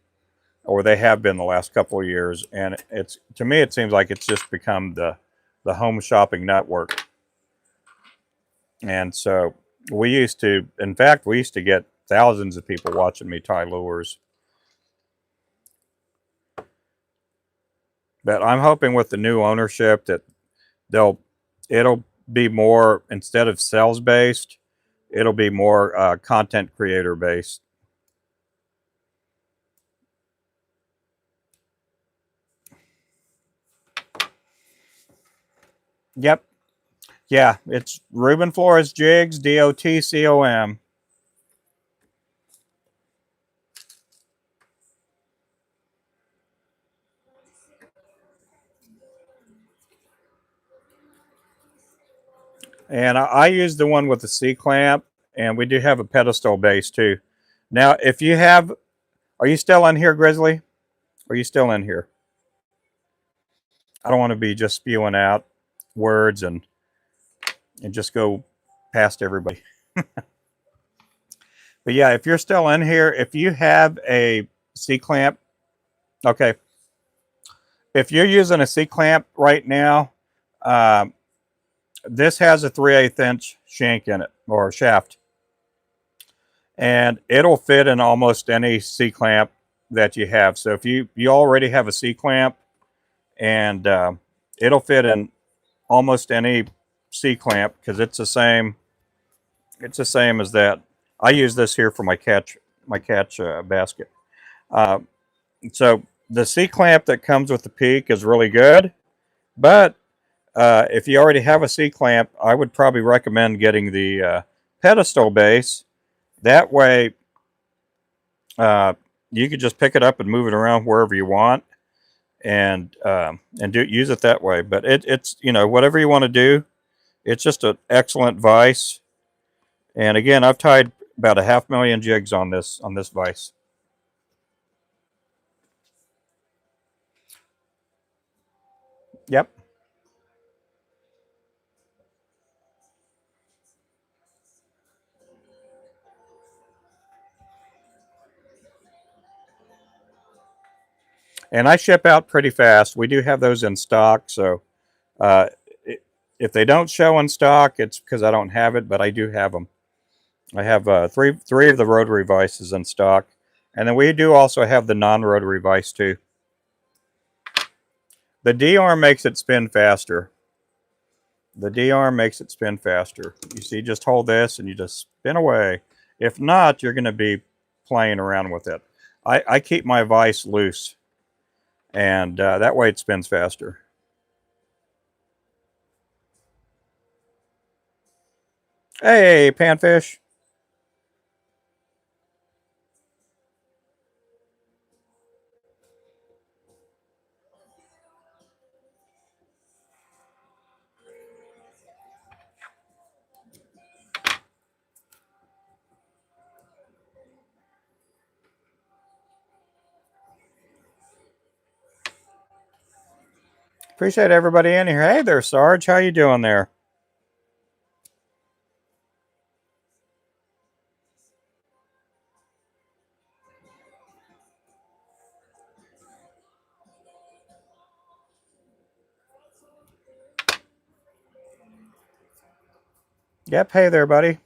or they have been the last couple of years, and it's, to me, it seems like it's just become the home shopping network. And so we used to, in fact, we used to get thousands of people watching me tie lures. But I'm hoping with the new ownership that they'll it'll be more, instead of sales based, it'll be more content creator based. Yep. Yeah, it's Ruben Flores Jigs, DOTCOM. And I use the one with the C clamp, and we do have a pedestal base too. Now, if you have, are you still in here, Grizzly? Are you still in here? I don't want to be just spewing out words and just go past everybody. But yeah, if you're still in here, if you have a C clamp, okay. If you're using a C clamp right now, um, this has a 3/8 inch shank in it, or shaft, and it'll fit in almost any C clamp that you have. So if you already have a C clamp, and it'll fit in almost any C clamp, because it's the same. It's the same as that. I use this here for my catch basket. Uh, so the C clamp that comes with the peak is really good, but if you already have a C clamp, I would probably recommend getting the pedestal base. That way, uh, you could just pick it up and move it around wherever you want, and use it that way. But it's, whatever you want to do. It's just an excellent vise. And again, I've tied about 500,000 jigs on this vise. Yep. And I ship out pretty fast. We do have those in stock. So uh, if they don't show in stock, it's because I don't have it, but I do have them. I have three of the rotary vices in stock, and then we do also have the non-rotary vice too. The D arm makes it spin faster. The D arm makes it spin faster. You see, just hold this and you just spin away. If not, you're going to be playing around with it. I keep my vise loose, and that way it spins faster. Hey, panfish. Appreciate everybody in here. Hey there, Sarge. How you doing there? Yep. Hey there, buddy.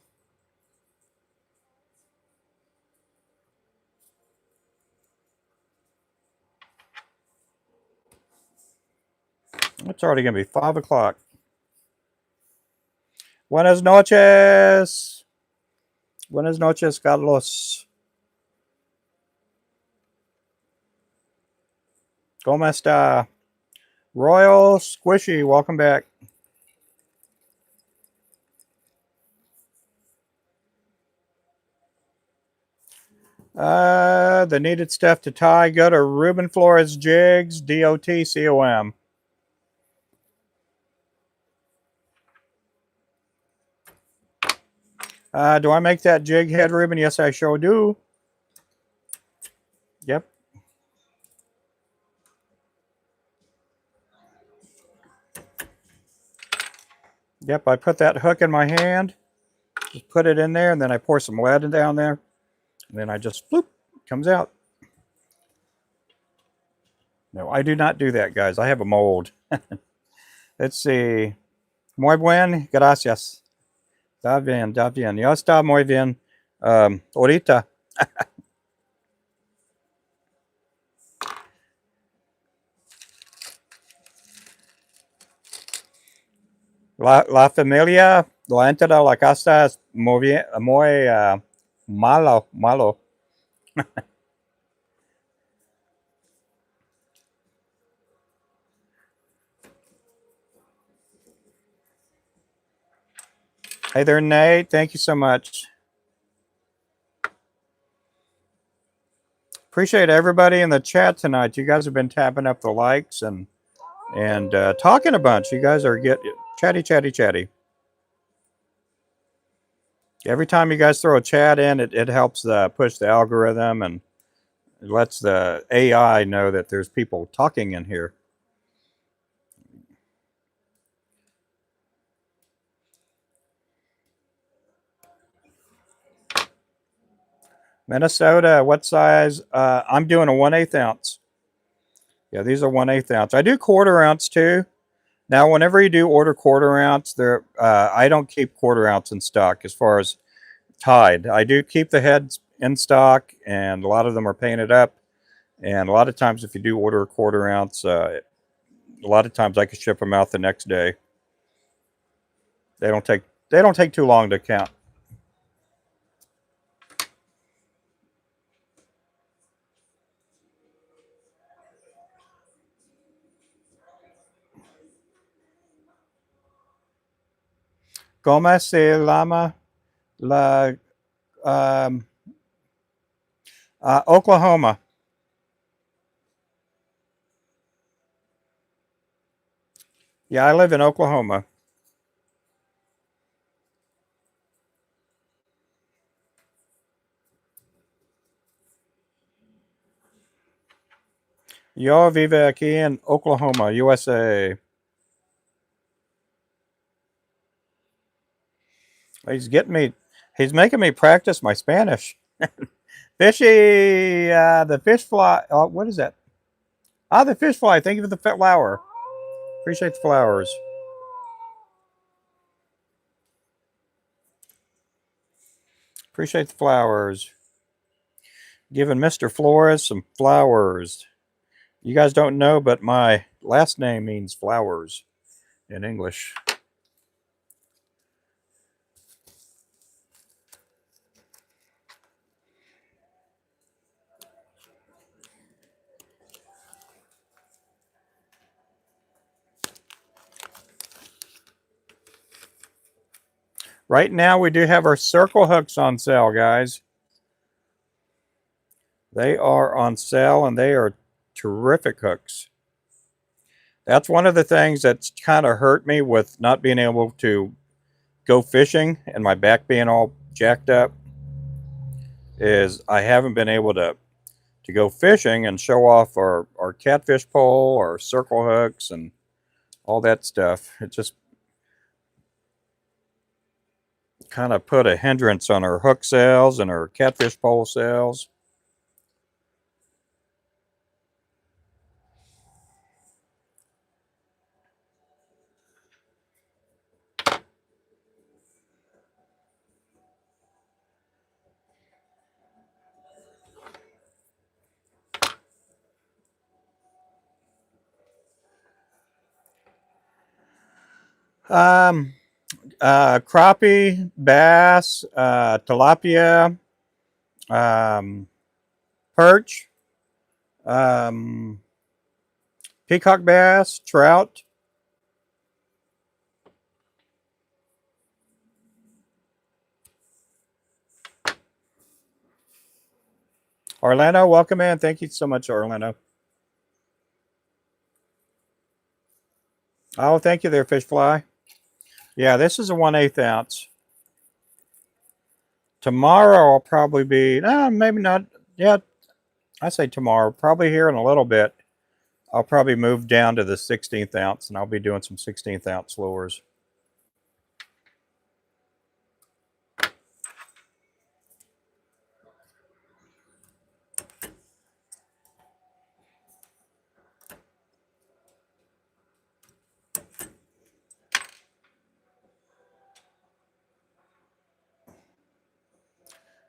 It's already going to be 5 o'clock. Buenas noches. Buenas noches, Carlos. ¿Cómo está? Royal Squishy, welcome back. The needed stuff to tie, go to Ruben Flores Jigs, DOTCOM. Do I make that jig head, Ruben? Yes, I sure do. Yep. Yep, I put that hook in my hand, just put it in there, and then I pour some lead down there, and then I just, bloop, comes out. No, I do not do that, guys. I have a mold. Let's see. Muy buen, gracias. Está bien, está bien. Ya está muy bien. Ahorita. La familia, la gente de la casa es muy, bien, muy malo. Hey there, Nate. Thank you so much. Appreciate everybody in the chat tonight. You guys have been tapping up the likes and talking a bunch. You guys are chatty. Every time you guys throw a chat in, it helps push the algorithm and it lets the AI know that there's people talking in here. Minnesota, what size? I'm doing a 1/8 ounce. Yeah, these are 1/8 ounce. I do 1/4 ounce too. Now, whenever you do order 1/4 ounce, I don't keep 1/4 ounce in stock as far as tied. I do keep the heads in stock, and a lot of them are painted up. And a lot of times, if you do order a 1/4 ounce, a lot of times I can ship them out the next day. They don't take too long to count. ¿Cómo se llama la Oklahoma? Yeah, I live in Oklahoma. Yo vivo aquí en Oklahoma, USA. He's making me practice my Spanish. Fishy, the fish fly. Oh, what is that? Ah, the fish fly. Thank you for the flower. Appreciate the flowers. Appreciate the flowers. Giving Mr. Flores some flowers. You guys don't know, but my last name means flowers in English. Right now, we do have our circle hooks on sale, guys. They are on sale, and they are terrific hooks. That's one of the things that's kind of hurt me with not being able to go fishing and my back being all jacked up, is I haven't been able to go fishing and show off our catfish pole, our circle hooks, and all that stuff. It just kind of put a hindrance on our hook sales and our catfish pole sales. Crappie, bass, tilapia, perch, peacock bass, trout. Orlando, welcome in. Thank you so much, Orlando. Oh, thank you there, fish fly. Yeah, this is a 1/8 ounce. Tomorrow I'll probably be, maybe not. Yeah, I say tomorrow, probably here in a little bit. I'll probably move down to the 16th ounce and I'll be doing some 16th ounce lures.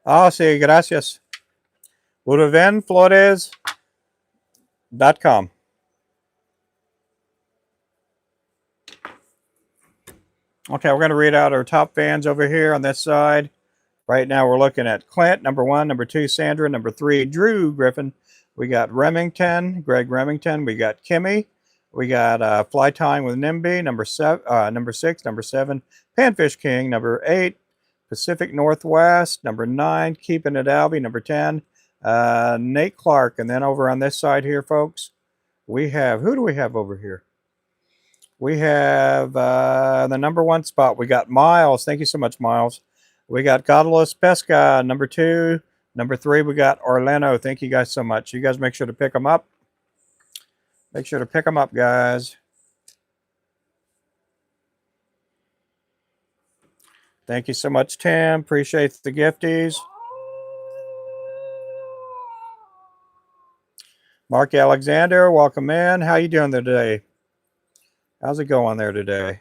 Oh, sí, gracias. RubenFlores.com. Okay, we're going to read out our top fans over here on this side. Right now we're looking at Clint, number 1, number 2, Sandra, number 3, Drew Griffin. We got Remington, Greg Remington. We got Kimmy. We got Fly Tying with NIMBY, number 6, number 7, Panfish King, number 8, Pacific Northwest, number 9, Keeping It Albie, number 10, Nate Clark. And then over on this side here, folks, we have, who do we have over here? We have the number 1 spot. We got Miles. Thank you so much, Miles. We got Godless Pesca, number 2. Number 3, we got Orlando. Thank you guys so much. You guys make sure to pick them up. Make sure to pick them up, guys. Thank you so much, Tim. Appreciate the gifties. Mark Alexander, welcome in. How you doing there today? How's it going there today?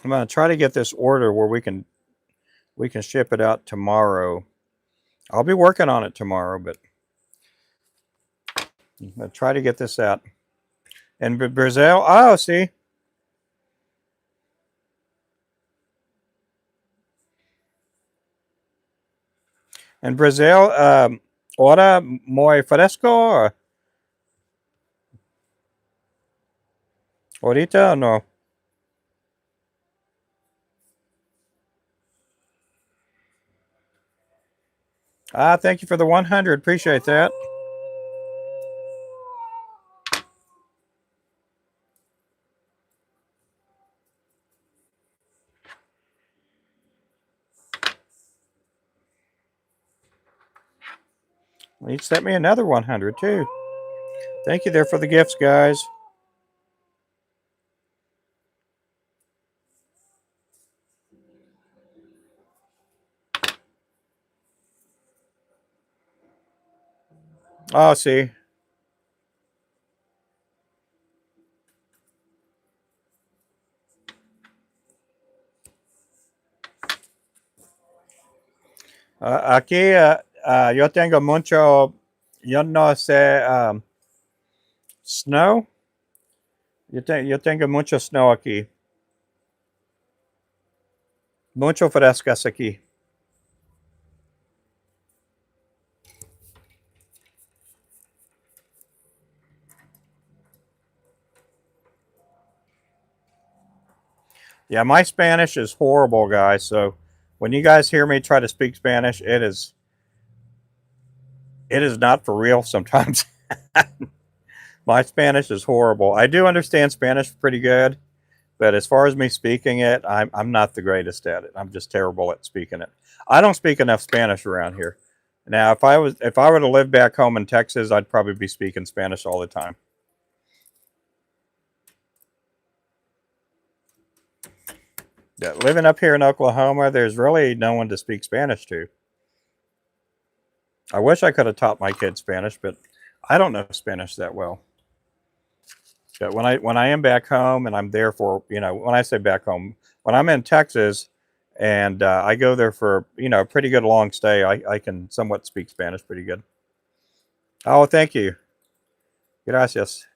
I'm going to try to get this order where we can ship it out tomorrow. I'll be working on it tomorrow, but I'm going to try to get this out. And Brazil, oh, see. In Brazil, hora muy fresco, ahorita o no? Thank you for the 100. Appreciate that. He sent me another 100 too. Thank you there for the gifts, guys. Oh, see. Aquí yo tengo mucho, yo no sé, snow. Yo tengo mucho snow aquí. Mucho frescas aquí. Yeah, my Spanish is horrible, guys. So when you guys hear me try to speak Spanish, it is not for real sometimes. My Spanish is horrible. I do understand Spanish pretty good, but as far as me speaking it, I'm not the greatest at it. I'm just terrible at speaking it. I don't speak enough Spanish around here. Now, if I were to live back home in Texas, I'd probably be speaking Spanish all the time. Yeah, living up here in Oklahoma, there's really no one to speak Spanish to. I wish I could have taught my kids Spanish, but I don't know Spanish that well. But when I am back home and I'm there for, when I say back home, when I'm in Texas and I go there for, a pretty good long stay, I can somewhat speak Spanish pretty good. Oh, thank you. Gracias.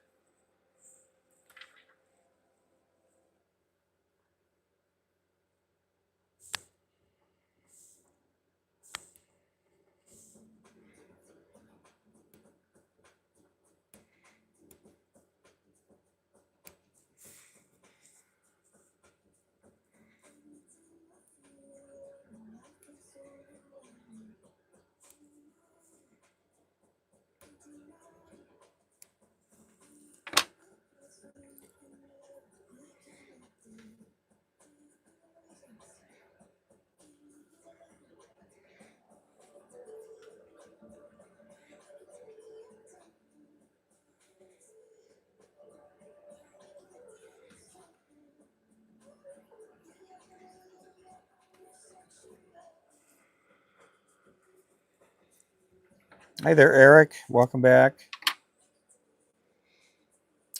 Hey there, Eric. Welcome back.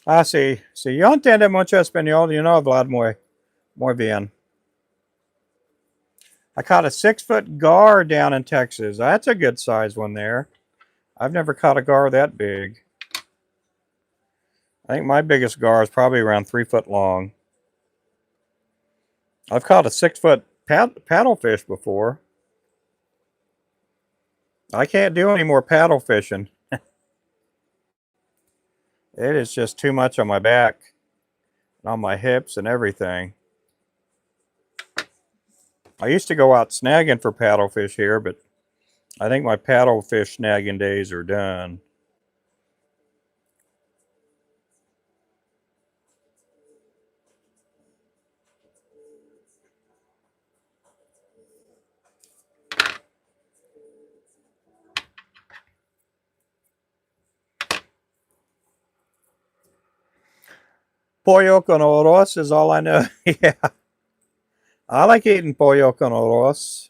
Ah, sí. Si yo entiendo mucho español, yo no hablo muy bien. I caught a 6-foot gar down in Texas. That's a good size one there. I've never caught a gar that big. I think my biggest gar is probably around 3 foot long. I've caught a 6-foot paddlefish before. I can't do any more paddle fishing. It is just too much on my back and on my hips and everything. I used to go out snagging for paddlefish here, but I think my paddlefish snagging days are done. Pollo con arroz is all I know. Yeah, I like eating pollo con arroz.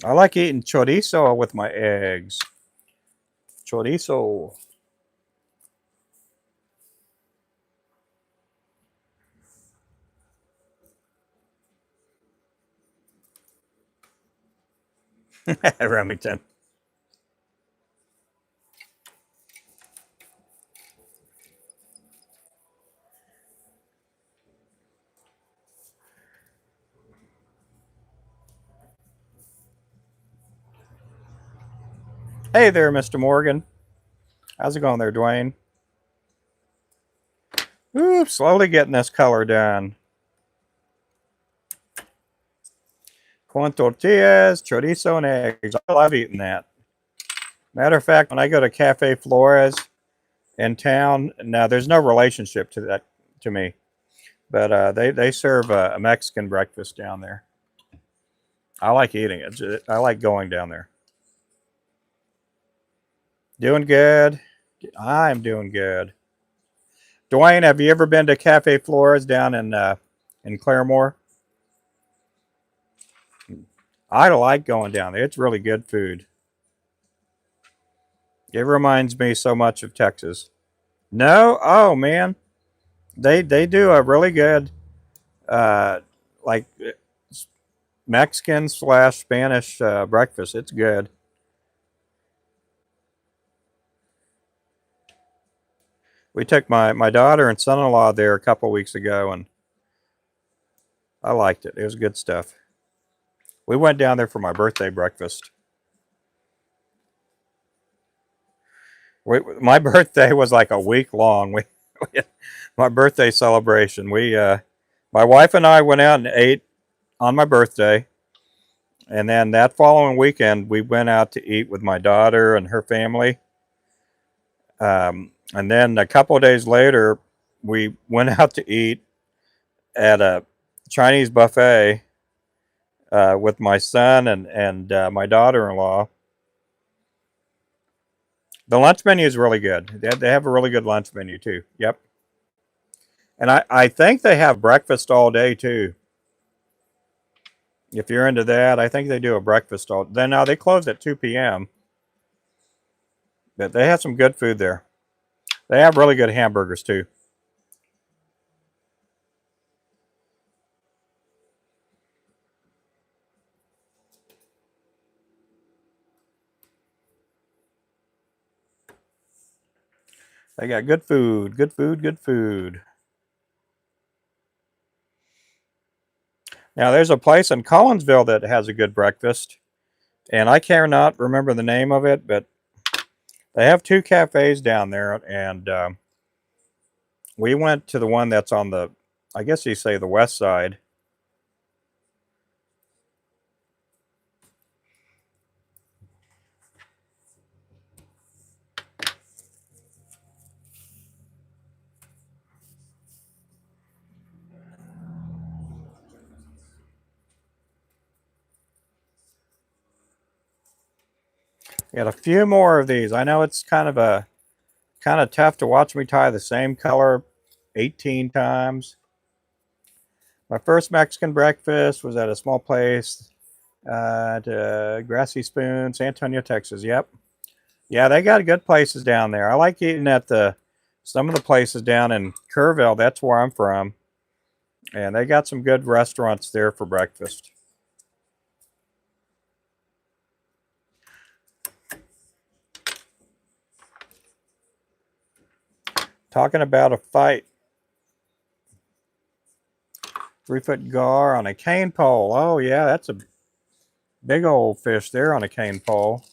I like eating chorizo with my eggs. Chorizo. Remington. Hey there, Mr. Morgan. How's it going there, Dwayne? Ooh, slowly getting this color done. Corn tortillas, chorizo, and eggs. I love eating that. Matter of fact, when I go to Cafe Flores in town, now there's no relationship to that to me, but they serve a Mexican breakfast down there. I like eating it. I like going down there. Doing good. I'm doing good. Dwayne, have you ever been to Cafe Flores down in Claremore? I like going down there. It's really good food. It reminds me so much of Texas. No, oh man, they do a really good uh, like Mexican slash Spanish breakfast. It's good. We took my daughter and son-in-law there a couple weeks ago, and I liked it. It was good stuff. We went down there for my birthday breakfast. My birthday was like a week long. My birthday celebration. My wife and I went out and ate on my birthday, and then that following weekend we went out to eat with my daughter and her family. And then a couple of days later, we went out to eat at a Chinese buffet with my son and my daughter-in-law. The lunch menu is really good. They have a really good lunch menu too. Yep. And I think they have breakfast all day too. If you're into that, I think they do a breakfast all. Then now they close at 2 p.m. But they have some good food there. They have really good hamburgers too. They got good food, good food, good food. Now there's a place in Collinsville that has a good breakfast, and I cannot remember the name of it, but they have two cafes down there, and we went to the one that's on the, I guess you say the west side. Got a few more of these. I know it's kind of tough to watch me tie the same color 18 times. My first Mexican breakfast was at a small place at Grassy Spoon, San Antonio, Texas. Yep. Yeah, they got good places down there. I like eating at some of the places down in Kerrville. That's where I'm from, and they got some good restaurants there for breakfast. Talking about a fight, 3 foot gar on a cane pole. Oh yeah, that's a big old fish there on a cane pole.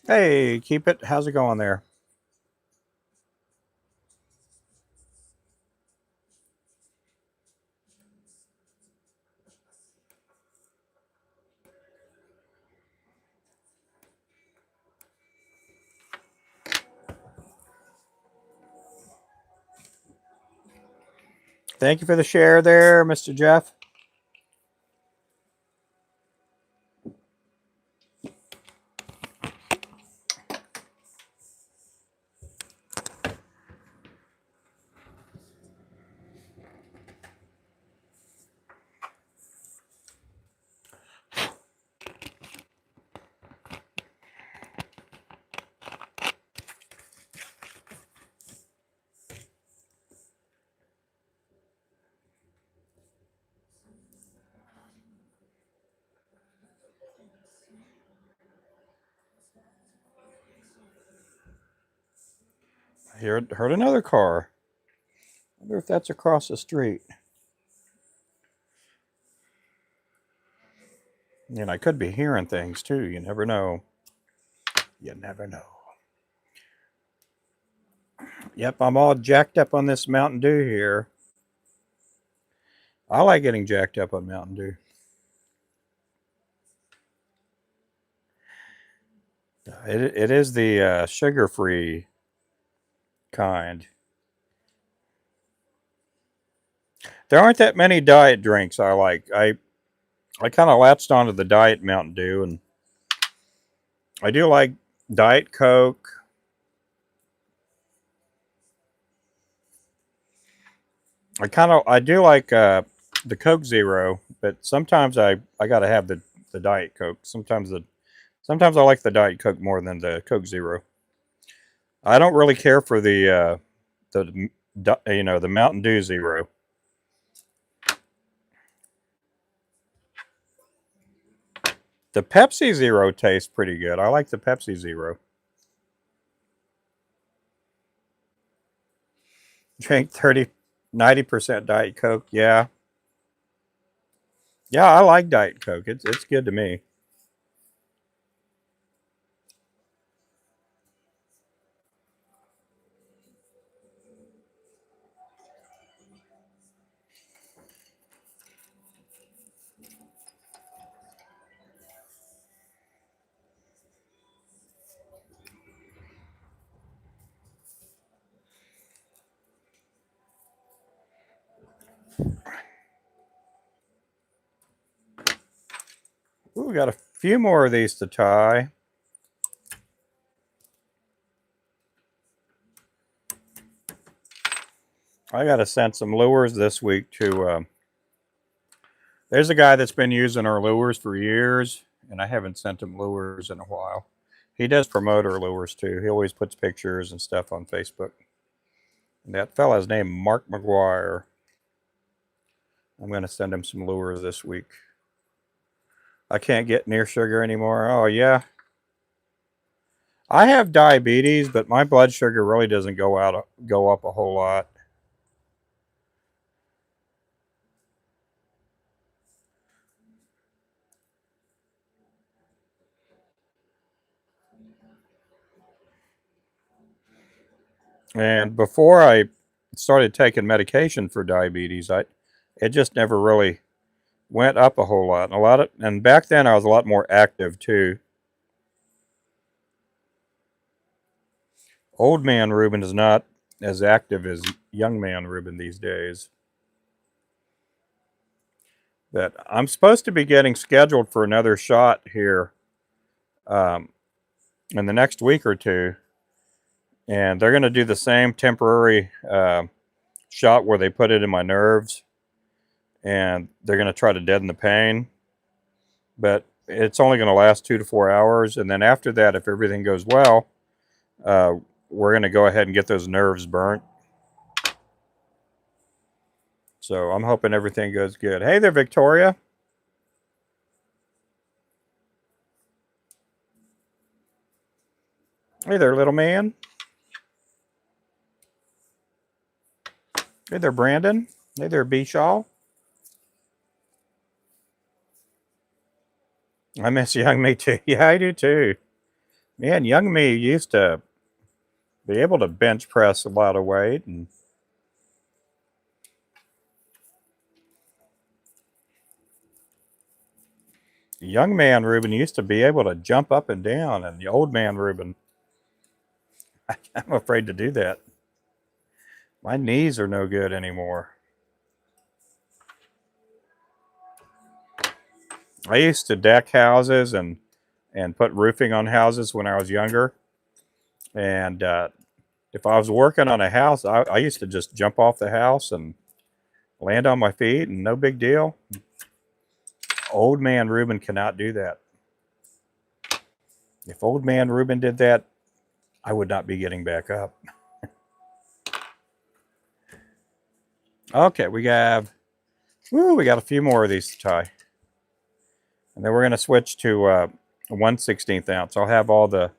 Hey, keep it. How's it going there? Thank you for the share there, Mr. Jeff. I heard another car. I wonder if that's across the street. And I could be hearing things too. You never know. You never know. Yep, I'm all jacked up on this Mountain Dew here. I like getting jacked up on Mountain Dew. It is the sugar-free kind. There aren't that many diet drinks I like. I kind of latched onto the diet Mountain Dew, and I do like Diet Coke. I do like the Coke Zero, but sometimes I gotta have the Diet Coke. Sometimes I like the Diet Coke more than the Coke Zero. I don't really care for the the Mountain Dew Zero. The Pepsi Zero tastes pretty good. I like the Pepsi Zero. Drink 90% Diet Coke. Yeah. Yeah, I like Diet Coke. It's good to me. Ooh, we got a few more of these to tie. I got to send some lures this week to. There's a guy that's been using our lures for years, and I haven't sent him lures in a while. He does promote our lures too. He always puts pictures and stuff on Facebook. And that fella's named Mark McGuire. I'm going to send him some lures this week. I can't get near sugar anymore. Oh, yeah. I have diabetes, but my blood sugar really doesn't go up a whole lot. And before I started taking medication for diabetes, it just never really went up a whole lot. And back then I was a lot more active too. Old man Ruben is not as active as young man Ruben these days. But I'm supposed to be getting scheduled for another shot here um, in the next week or two. And they're going to do the same temporary shot where they put it in my nerves. And they're going to try to deaden the pain. But it's only going to last 2 to 4 hours. And then after that, if everything goes well, we're going to go ahead and get those nerves burnt. So I'm hoping everything goes good. Hey there, Victoria. Hey there, little man. Hey there, Brandon. Hey there, Bishaw. I miss young me too. Yeah, I do too. Man, young me used to be able to bench press a lot of weight, and young man Ruben used to be able to jump up and down, and the old man Ruben, I'm afraid to do that. My knees are no good anymore. I used to deck houses and put roofing on houses when I was younger, and if I was working on a house, I used to just jump off the house and land on my feet, and no big deal. Old man Ruben cannot do that. If old man Ruben did that, I would not be getting back up. Okay, we got a few more of these to tie. And then we're going to switch to 1/16 ounce. I'll have all the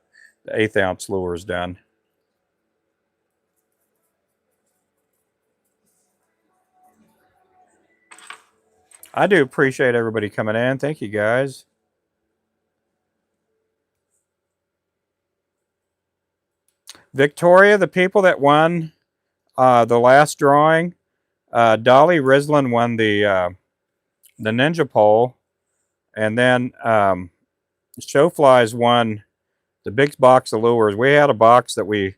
1/8 ounce lures done. I do appreciate everybody coming in. Thank you, guys. Victoria, the people that won the last drawing, Dolly Rislin won the Ninja Pole, and then Showflies won the big box of lures. We had a box that we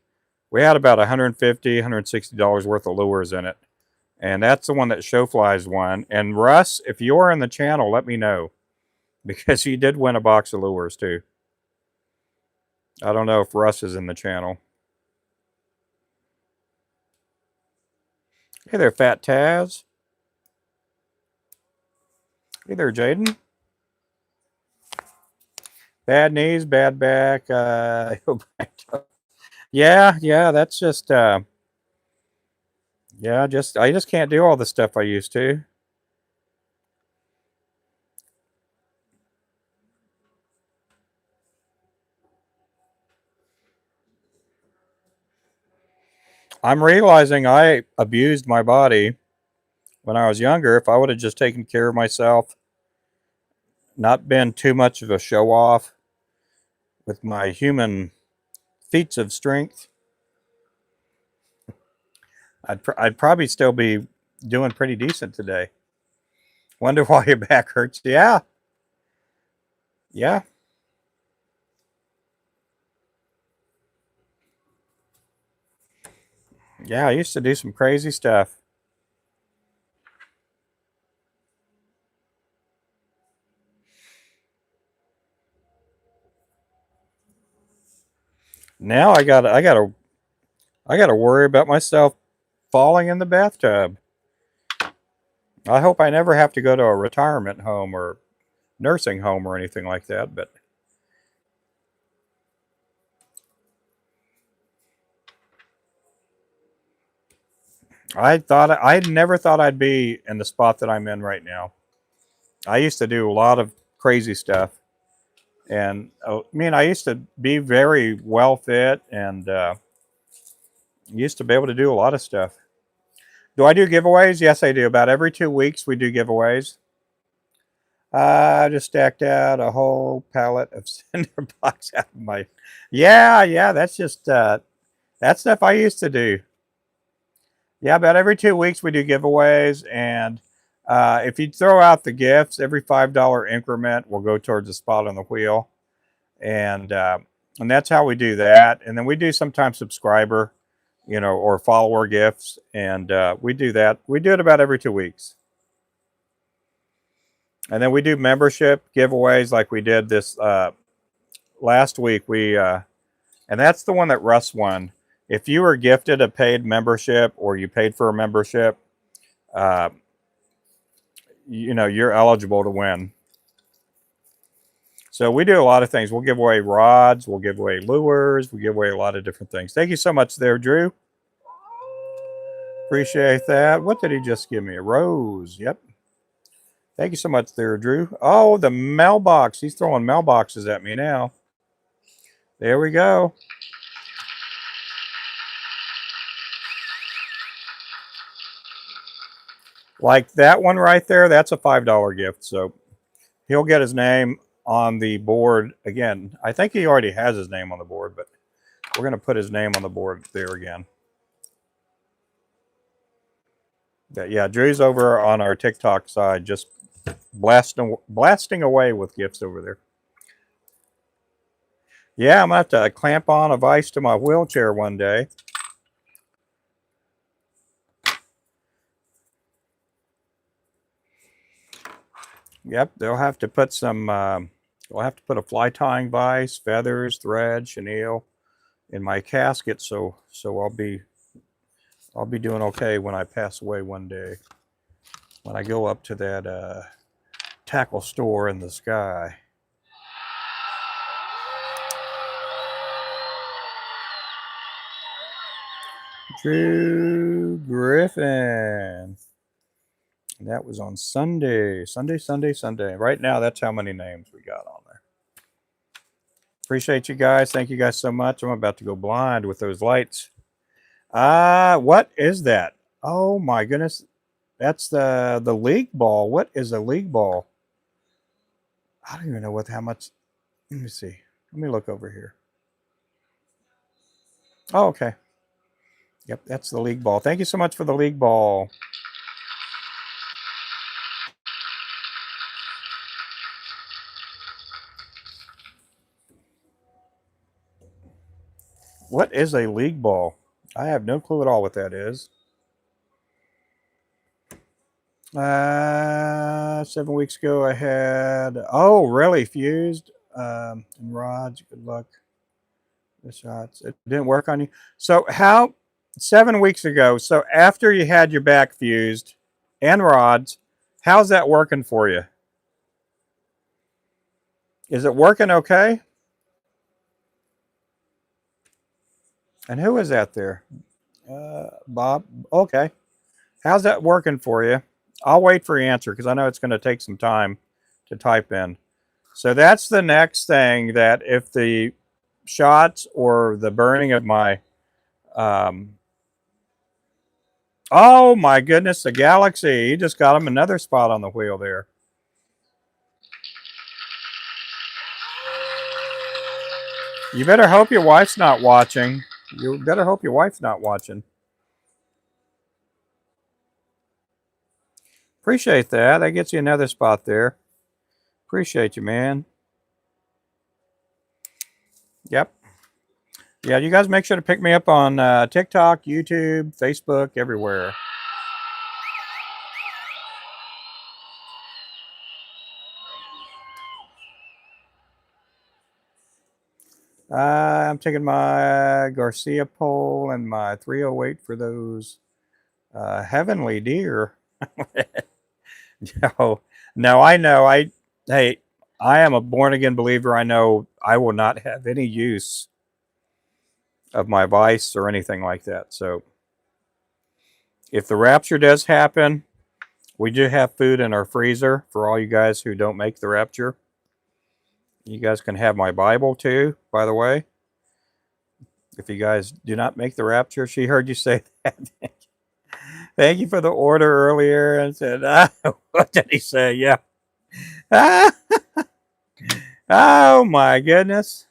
had about $150, $160 worth of lures in it. And that's the one that Showflies won. And Russ, if you're in the channel, let me know. Because he did win a box of lures too. I don't know if Russ is in the channel. Hey there, Fat Taz. Hey there, Jaden. Bad knees, bad back. Yeah, that's just I just can't do all the stuff I used to. I'm realizing I abused my body when I was younger. If I would have just taken care of myself, not been too much of a show off with my human feats of strength, I'd probably still be doing pretty decent today. Wonder why your back hurts. Yeah. Yeah. Yeah, I used to do some crazy stuff. Now I gotta worry about myself falling in the bathtub. I hope I never have to go to a retirement home or nursing home or anything like that, but I never thought I'd be in the spot that I'm in right now. I used to do a lot of crazy stuff, and I used to be very well fit and used to be able to do a lot of stuff. Do I do giveaways? Yes, I do. About every 2 weeks, we do giveaways. I just stacked out a whole pallet of cinder blocks out of my. Yeah, that's just That stuff I used to do. Yeah, about every 2 weeks we do giveaways, and if you throw out the gifts, every $5 increment will go towards a spot on the wheel, and uh, and that's how we do that. And then we do sometimes subscriber, or follower gifts, and we do that. We do it about every 2 weeks, and then we do membership giveaways like we did this last week. And that's the one that Russ won. If you were gifted a paid membership or you paid for a membership, uh, you're eligible to win. So we do a lot of things. We'll give away rods, we'll give away lures, we give away a lot of different things. Thank you so much there, Drew. Appreciate that. What did he just give me? A rose. Yep. Thank you so much there, Drew. Oh, the mailbox. He's throwing mailboxes at me now. There we go. Like that one right there, that's a $5 gift. So he'll get his name on the board again. I think he already has his name on the board, but we're going to put his name on the board there again. Yeah, Drew's over on our TikTok side, just blasting away with gifts over there. Yeah, I'm going to have to clamp on a vise to my wheelchair one day. Yep, they'll have to put some, we'll have to put a fly tying vise, feathers, thread, chenille in my casket, so I'll be doing okay when I pass away one day. When I go up to that tackle store in the sky. Drew Griffin. That was on Sunday. Sunday. Right now, that's how many names we got on there. Appreciate you guys. Thank you guys so much. I'm about to go blind with those lights. What is that? Oh my goodness. That's the league ball. What is a league ball? I don't even know how much. Let me see. Let me look over here. Oh, okay. Yep, that's the league ball. Thank you so much for the league ball. What is a league ball? I have no clue at all what that is. 7 weeks ago I had, oh, really, fused and rods. Good luck. The shots. It didn't work on you. So 7 weeks ago, so after you had your back fused and rods, how's that working for you? Is it working okay? And who is that there? Bob. Okay. How's that working for you? I'll wait for your answer because I know it's going to take some time to type in. So that's the next thing, that if the shots or the burning of my, oh my goodness, the Galaxy, he just got him another spot on the wheel there. You better hope your wife's not watching. You better hope your wife's not watching. Appreciate that. That gets you another spot there. Appreciate you, man. Yep. Yeah, you guys make sure to pick me up on TikTok, YouTube, Facebook, everywhere. I'm taking my Garcia pole and my 308 for those heavenly deer. No, I know. Hey, I am a born again believer. I know I will not have any use of my vice or anything like that. So if the rapture does happen, we do have food in our freezer for all you guys who don't make the rapture. You guys can have my Bible too, by the way. If you guys do not make the rapture, she heard you say that. Thank you for the order earlier and said, what did he say? Yeah. Oh my goodness.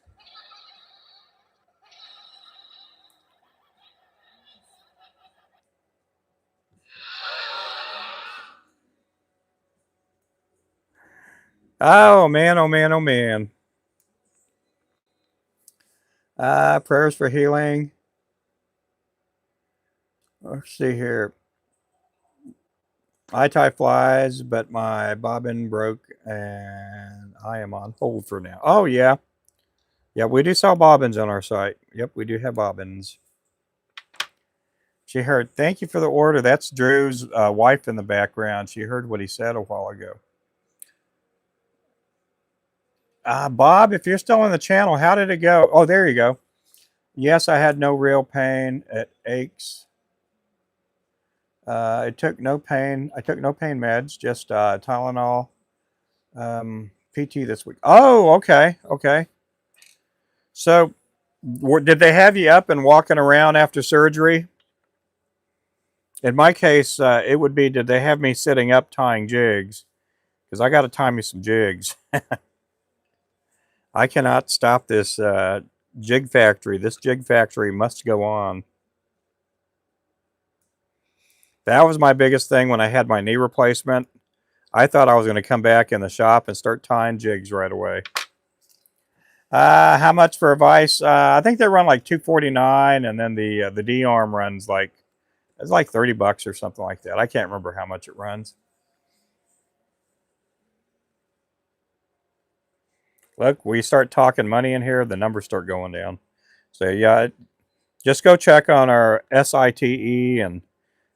Oh man, oh man, oh man. Prayers for healing. Let's see here. I tie flies, but my bobbin broke and I am on hold for now. Oh, yeah. Yeah, we do sell bobbins on our site. Yep, we do have bobbins. She heard, thank you for the order. That's Drew's wife in the background. She heard what he said a while ago. Bob, if you're still on the channel, how did it go? Oh, there you go. Yes, I had no real pain. It aches. I took no pain. I took no pain meds, just Tylenol, PT this week. Oh, okay, okay. So, did they have you up and walking around after surgery? In my case, it would be, did they have me sitting up tying jigs? Because I got to tie me some jigs. I cannot stop this jig factory. This jig factory must go on. That was my biggest thing when I had my knee replacement. I thought I was going to come back in the shop and start tying jigs right away. How much for a vise? I think they run like $249, and then the D arm runs like, it's like $30 or something like that. I can't remember how much it runs. Look, we start talking money in here, the numbers start going down. So yeah, just go check on our SITE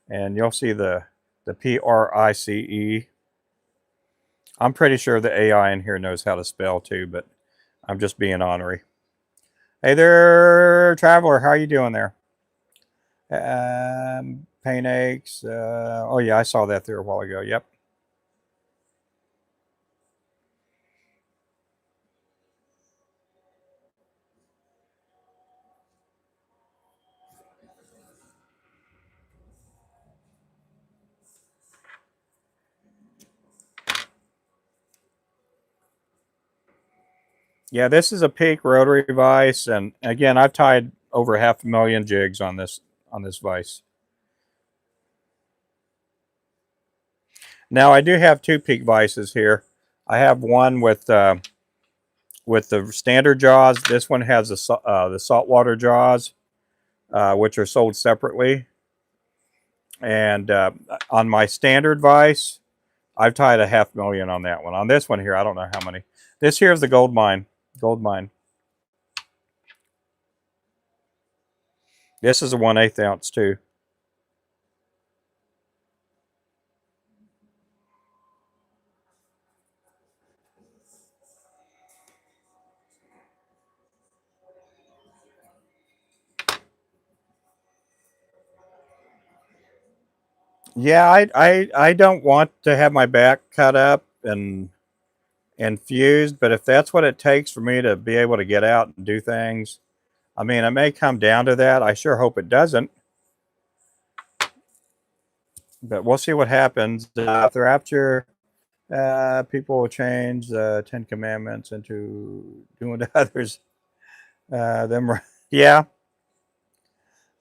and you'll see the PRICE. I'm pretty sure the AI in here knows how to spell too, but I'm just being ornery. Hey there, traveler. How you doing there? Pain aches. Oh yeah, I saw that there a while ago. Yep. Yeah, this is a peak rotary vise, and again, I've tied over 500,000 jigs on this vise. Now I do have two peak vices here. I have one with the standard jaws. This one has the saltwater jaws, which are sold separately. And on my standard vise, I've tied 500,000 on that one. On this one here, I don't know how many. This here is the gold mine. Gold mine. This is a 1/8 ounce too. Yeah, I don't want to have my back cut up and fused, but if that's what it takes for me to be able to get out and do things, I mean, it may come down to that. I sure hope it doesn't, but we'll see what happens. After rapture, people will change the Ten Commandments into doing to others. Them, yeah.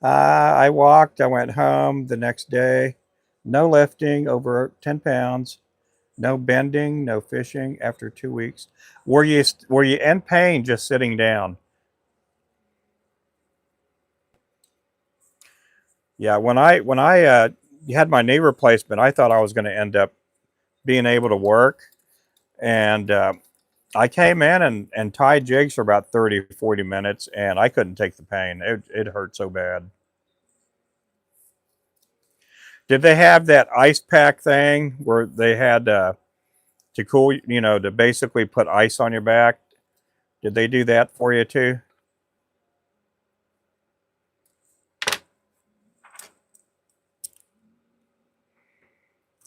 I walked. I went home the next day. No lifting over 10 pounds. No bending. No fishing. After 2 weeks, were you in pain just sitting down? Yeah. When I had my knee replacement, I thought I was going to end up being able to work, and I came in and tied jigs for about 30, 40 minutes, and I couldn't take the pain. It hurt so bad. Did they have that ice pack thing where they had to cool, to basically put ice on your back? Did they do that for you too?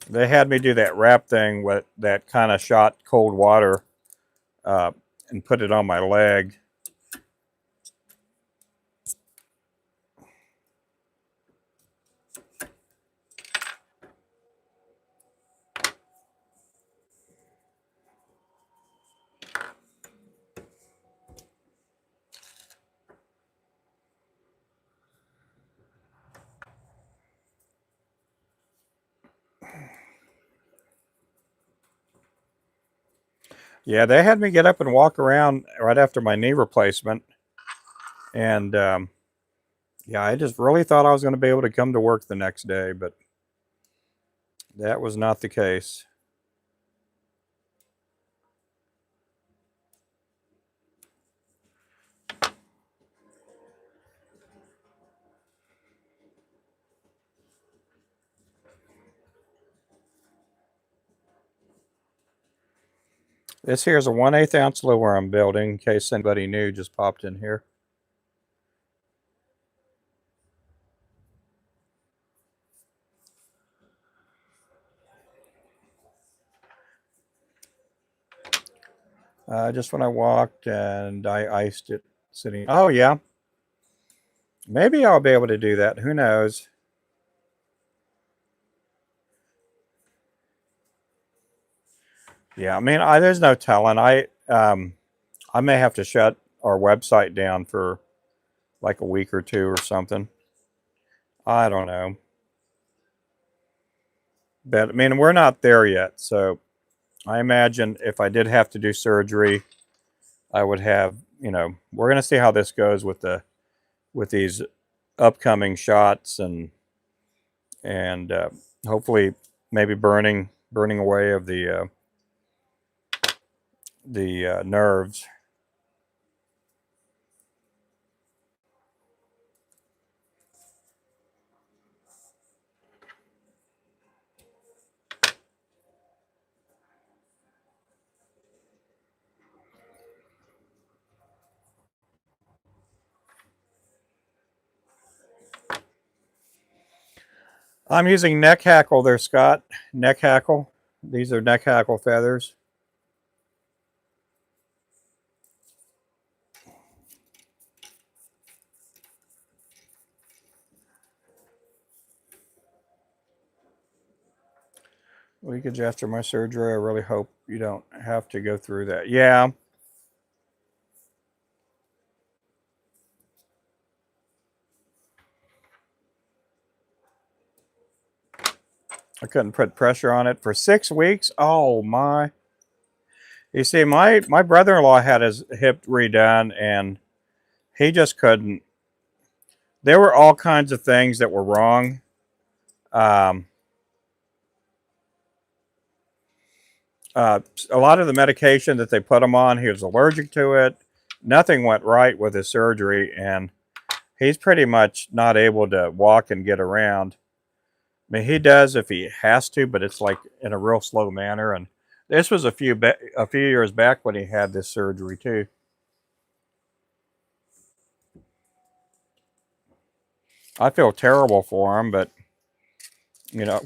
They had me do that wrap thing with that kind of shot cold water uh, and put it on my leg. Yeah, they had me get up and walk around right after my knee replacement. And yeah, I just really thought I was going to be able to come to work the next day, but that was not the case. This here is a 1/8 ounce lure I'm building, in case anybody new just popped in here. Just when I walked and I iced it sitting. Oh, yeah. Maybe I'll be able to do that. Who knows? Yeah, I mean, there's no telling. I may have to shut our website down for like a week or two or something. I don't know. But I mean, we're not there yet. So I imagine if I did have to do surgery, I would have, we're going to see how this goes with these upcoming shots and hopefully maybe burning away of the nerves. I'm using neck hackle there, Scott. Neck hackle. These are neck hackle feathers. Leakage after my surgery. I really hope you don't have to go through that. Yeah. I couldn't put pressure on it for 6 weeks. Oh my. You see, my brother-in-law had his hip redone and he just couldn't. There were all kinds of things that were wrong. Um, uh, a lot of the medication that they put him on, he was allergic to it. Nothing went right with his surgery, and he's pretty much not able to walk and get around. I mean, he does if he has to, but it's like in a real slow manner. And this was a few years back when he had this surgery too. I feel terrible for him, but you know.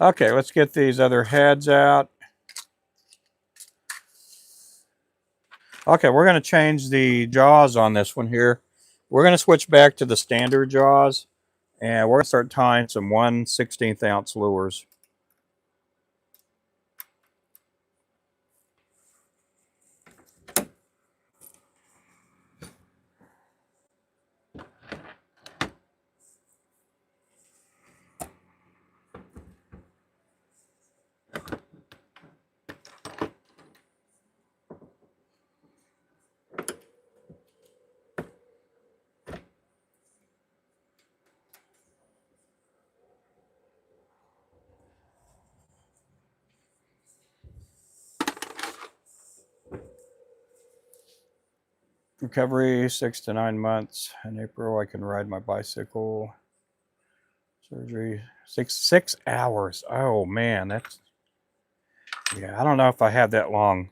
Okay, let's get these other heads out. Okay, we're going to change the jaws on this one here. We're going to switch back to the standard jaws, and we're going to start tying some 1/16 ounce lures. Recovery 6 to 9 months. In April, I can ride my bicycle. Surgery 6 hours. Oh man, that's yeah. I don't know if I have that long.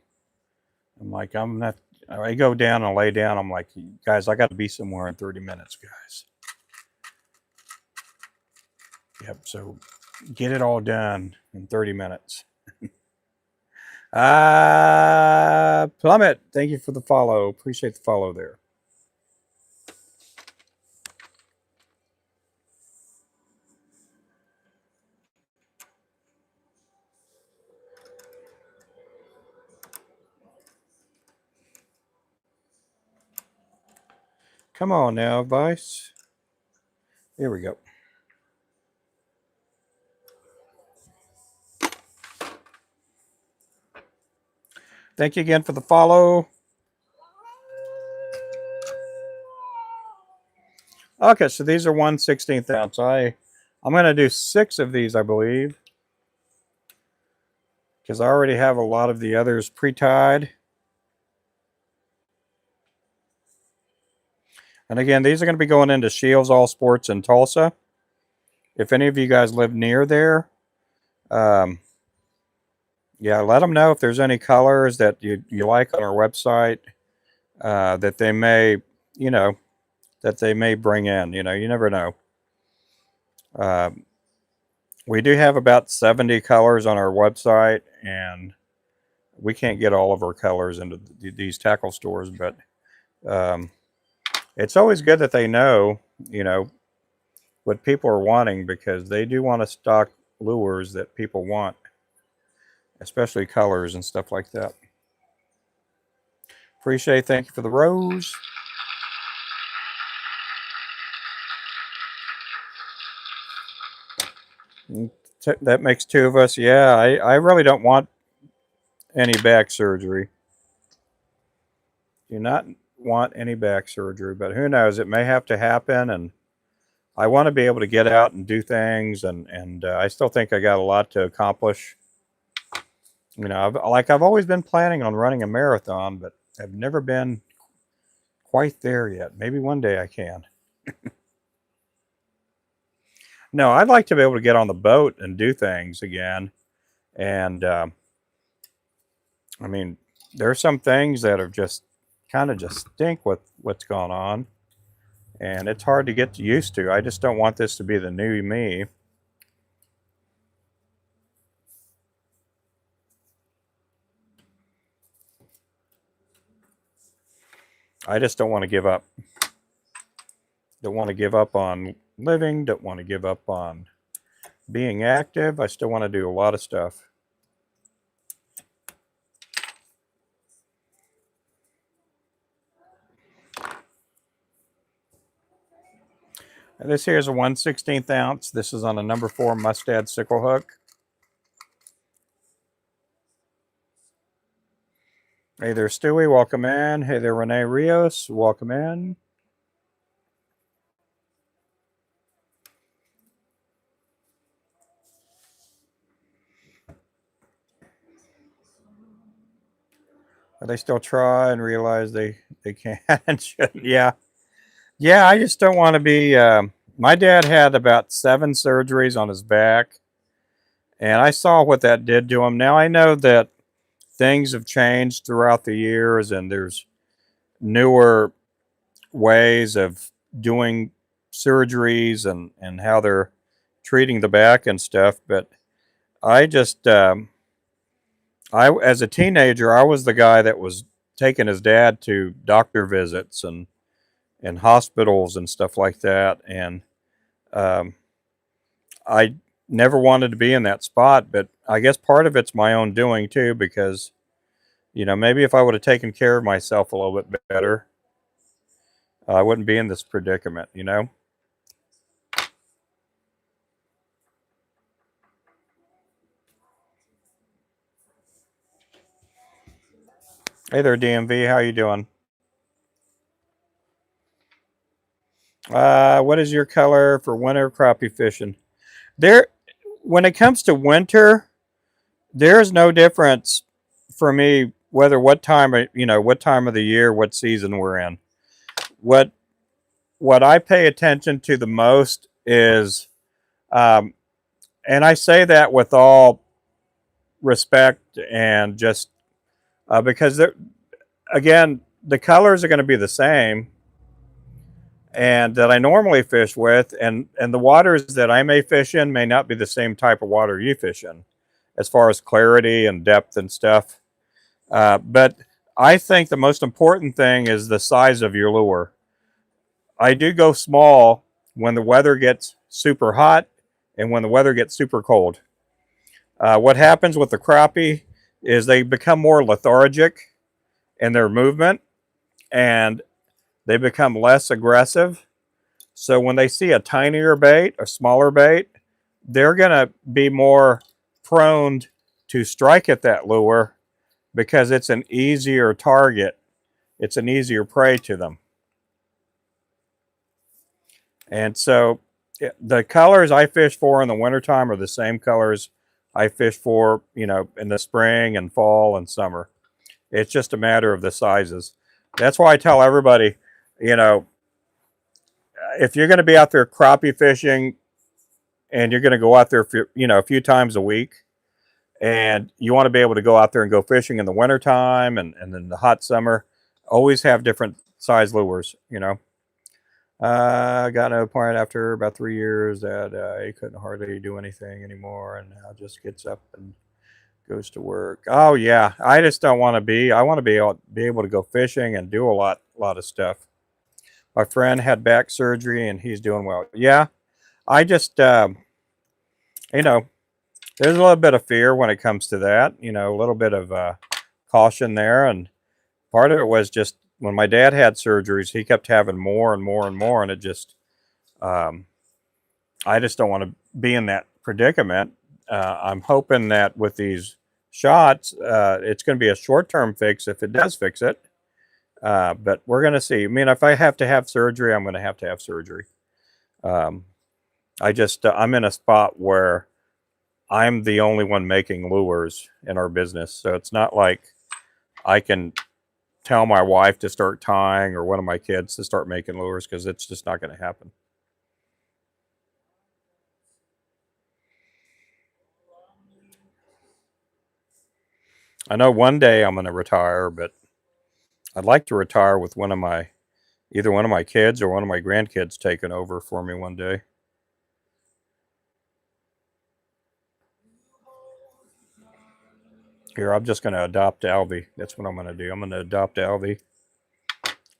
I'm like I'm not. I go down and lay down. I'm like, guys, I got to be somewhere in 30 minutes, guys. Yep. So get it all done in 30 minutes. Plummet, thank you for the follow. Appreciate the follow there. Come on now, Vice. Here we go. Thank you again for the follow. Okay, so these are 1/16 ounce. I'm going to do 6 of these, I believe, because I already have a lot of the others pre-tied. And again, these are going to be going into Scheels All Sports in Tulsa. If any of you guys live near there, yeah, let them know if there's any colors that you like on our website that they may, you know, that they may bring in. You know, you never know. We do have about 70 colors on our website, and we can't get all of our colors into these tackle stores, but it's always good that they know, you know, what people are wanting, because they do want to stock lures that people want, especially colors and stuff like that. Appreciate, thank you for the rose. That makes 2 of us. Yeah, I really don't want any back surgery. Do not want any back surgery, but who knows? It may have to happen, and I want to be able to get out and do things, and I still think I got a lot to accomplish. You know, I've always been planning on running a marathon, but I've never been quite there yet. Maybe one day I can. No, I'd like to be able to get on the boat and do things again. And I mean, there are some things that are just kind of just stink with what's gone on, and it's hard to get used to. I just don't want this to be the new me. I just don't want to give up. Don't want to give up on living. Don't want to give up on being active. I still want to do a lot of stuff. And this here is a 1/16 ounce. This is on a number 4 Mustad sickle hook. Hey there, Stewie. Welcome in. Hey there, Renee Rios. Welcome in. They still try and realize they can't and shouldn't. Yeah. Yeah, I just don't want to be. My dad had about 7 surgeries on his back, and I saw what that did to him. Now I know that things have changed throughout the years, and there's newer ways of doing surgeries and how they're treating the back and stuff. But I just, as a teenager, I was the guy that was taking his dad to doctor visits and hospitals and stuff like that. And I never wanted to be in that spot, but I guess part of it's my own doing too, because, you know, maybe if I would have taken care of myself a little bit better, I wouldn't be in this predicament, you know? Hey there, DMV. How you doing? What is your color for winter crappie fishing? There, when it comes to winter, there's no difference for me whether what time what time of the year, what season we're in. What I pay attention to the most is, and I say that with all respect, and just because again, the colors are going to be the same, and that I normally fish with, and the waters that I may fish in may not be the same type of water you fish in, as far as clarity and depth and stuff. But I think the most important thing is the size of your lure. I do go small when the weather gets super hot and when the weather gets super cold. What happens with the crappie is they become more lethargic in their movement, and they become less aggressive. So when they see a tinier bait, a smaller bait, they're going to be more prone to strike at that lure because it's an easier target. It's an easier prey to them. And so the colors I fish for in the wintertime are the same colors I fish for, in the spring and fall and summer. It's just a matter of the sizes. That's why I tell everybody, you know, if you're going to be out there crappie fishing and you're going to go out there, for, a few times a week, and you want to be able to go out there and go fishing in the wintertime and then the hot summer, always have different size lures. Got to a point after about 3 years that he couldn't hardly do anything anymore, and now just gets up and goes to work. Oh yeah, I just don't want to be. I want to be able to go fishing and do a lot of stuff. My friend had back surgery and he's doing well. Yeah, I just you know there's a little bit of fear when it comes to that. A little bit of caution there, and part of it was just when my dad had surgeries, he kept having more and more and more, and it just um, I just don't want to be in that predicament. I'm hoping that with these shots, it's going to be a short-term fix if it does fix it. But we're going to see. I mean, if I have to have surgery, I'm going to have surgery. Um, I'm in a spot where I'm the only one making lures in our business. So it's not like I can tell my wife to start tying or one of my kids to start making lures, because it's just not going to happen. I know one day I'm going to retire, but I'd like to retire with either one of my kids or one of my grandkids taking over for me one day. Here, I'm just going to adopt Alvy. That's what I'm going to do. I'm going to adopt Alvy.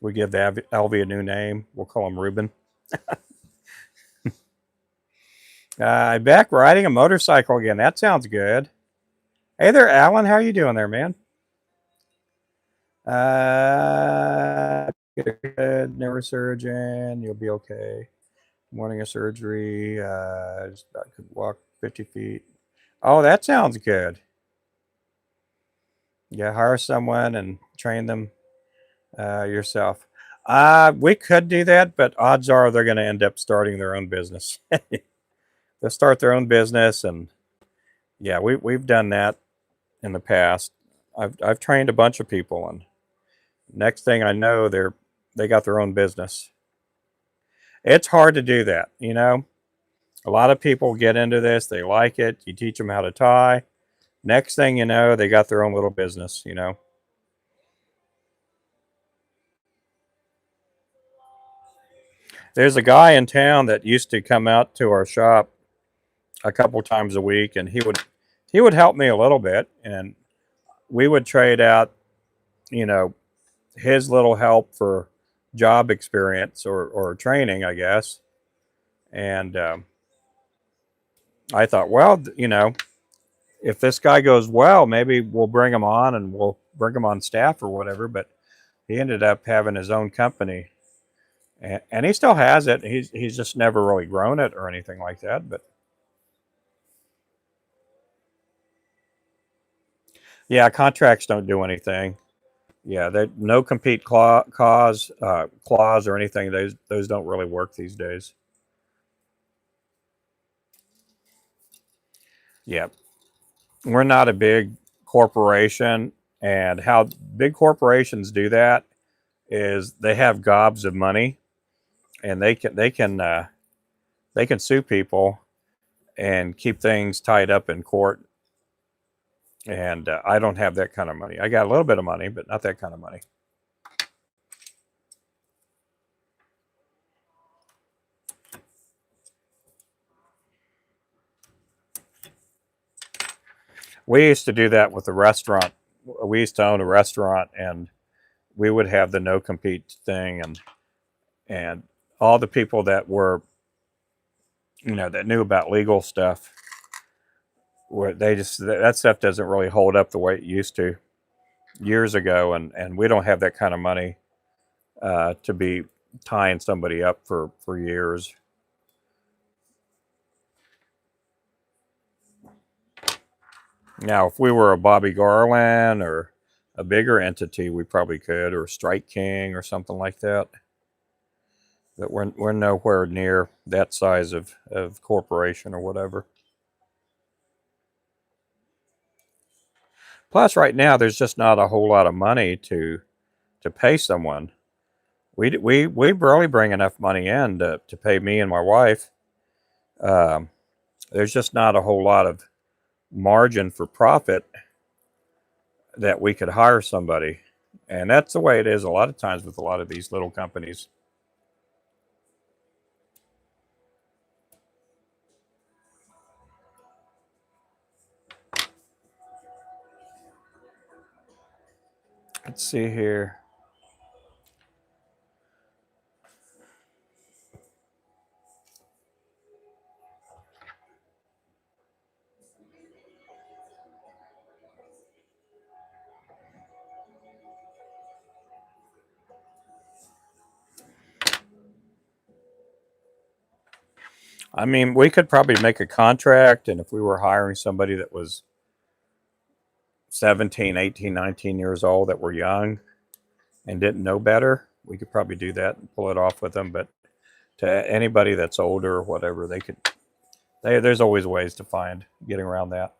We give Alvy a new name. We'll call him Ruben. I'm back riding a motorcycle again. That sounds good. Hey there, Alan. How you doing there, man? Good. Neurosurgeon. You'll be okay. Morning of surgery. Just about could walk 50 feet. Oh, that sounds good. Yeah, hire someone and train them yourself. We could do that, but odds are they're going to end up starting their own business. They'll start their own business, and yeah, we've done that in the past. I've trained a bunch of people, and next thing I know, they got their own business. It's hard to do that. A lot of people get into this, they like it. You teach them how to tie. Next thing you know, they got their own little business. There's a guy in town that used to come out to our shop a couple times a week, and he would help me a little bit, and we would trade out, you know, his little help for job experience or training, I guess. And I thought, well, if this guy goes well, maybe we'll bring him on and we'll bring him on staff or whatever. But he ended up having his own company, and he still has it. He's just never really grown it or anything like that. But yeah, contracts don't do anything. Yeah, they no compete clause or anything. Those don't really work these days. Yeah, we're not a big corporation, and how big corporations do that is they have gobs of money, and they can sue people and keep things tied up in court. And I don't have that kind of money. I got a little bit of money, but not that kind of money. We used to do that with the restaurant. We used to own a restaurant, and we would have the no compete thing, and all the people that were that knew about legal stuff where they just that stuff doesn't really hold up the way it used to years ago, and we don't have that kind of money to be tying somebody up for years. Now, if we were a Bobby Garland or a bigger entity, we probably could, or Strike King or something like that. But we're nowhere near that size of corporation or whatever. Plus, right now, there's just not a whole lot of money to pay someone. We barely bring enough money in to pay me and my wife. There's just not a whole lot of margin for profit that we could hire somebody. And that's the way it is a lot of times with a lot of these little companies. Let's see here. I mean, we could probably make a contract, and if we were hiring somebody that was 17, 18, 19 years old that were young and didn't know better, we could probably do that and pull it off with them. But to anybody that's older or whatever, there's always ways to find getting around that.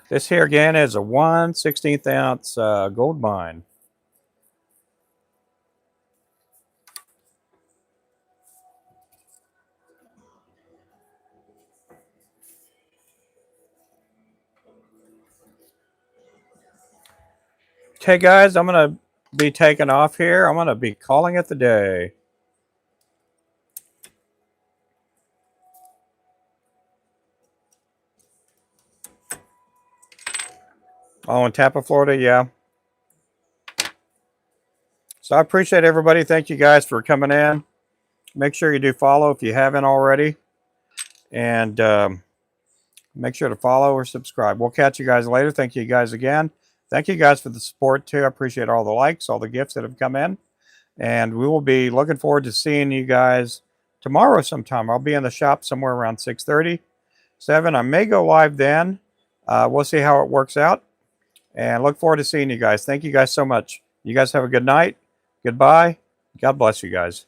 This here again is a 1/16 ounce gold mine. Okay, guys, I'm going to be taking off here. I'm going to be calling it the day. Oh, in Tampa, Florida, yeah. So I appreciate everybody. Thank you guys for coming in. Make sure you do follow if you haven't already. And make sure to follow or subscribe. We'll catch you guys later. Thank you guys again. Thank you guys for the support too. I appreciate all the likes, all the gifts that have come in. And we will be looking forward to seeing you guys tomorrow sometime. I'll be in the shop somewhere around 6:30, 7. I may go live then. We'll see how it works out. And look forward to seeing you guys. Thank you guys so much. You guys have a good night. Goodbye. God bless you guys.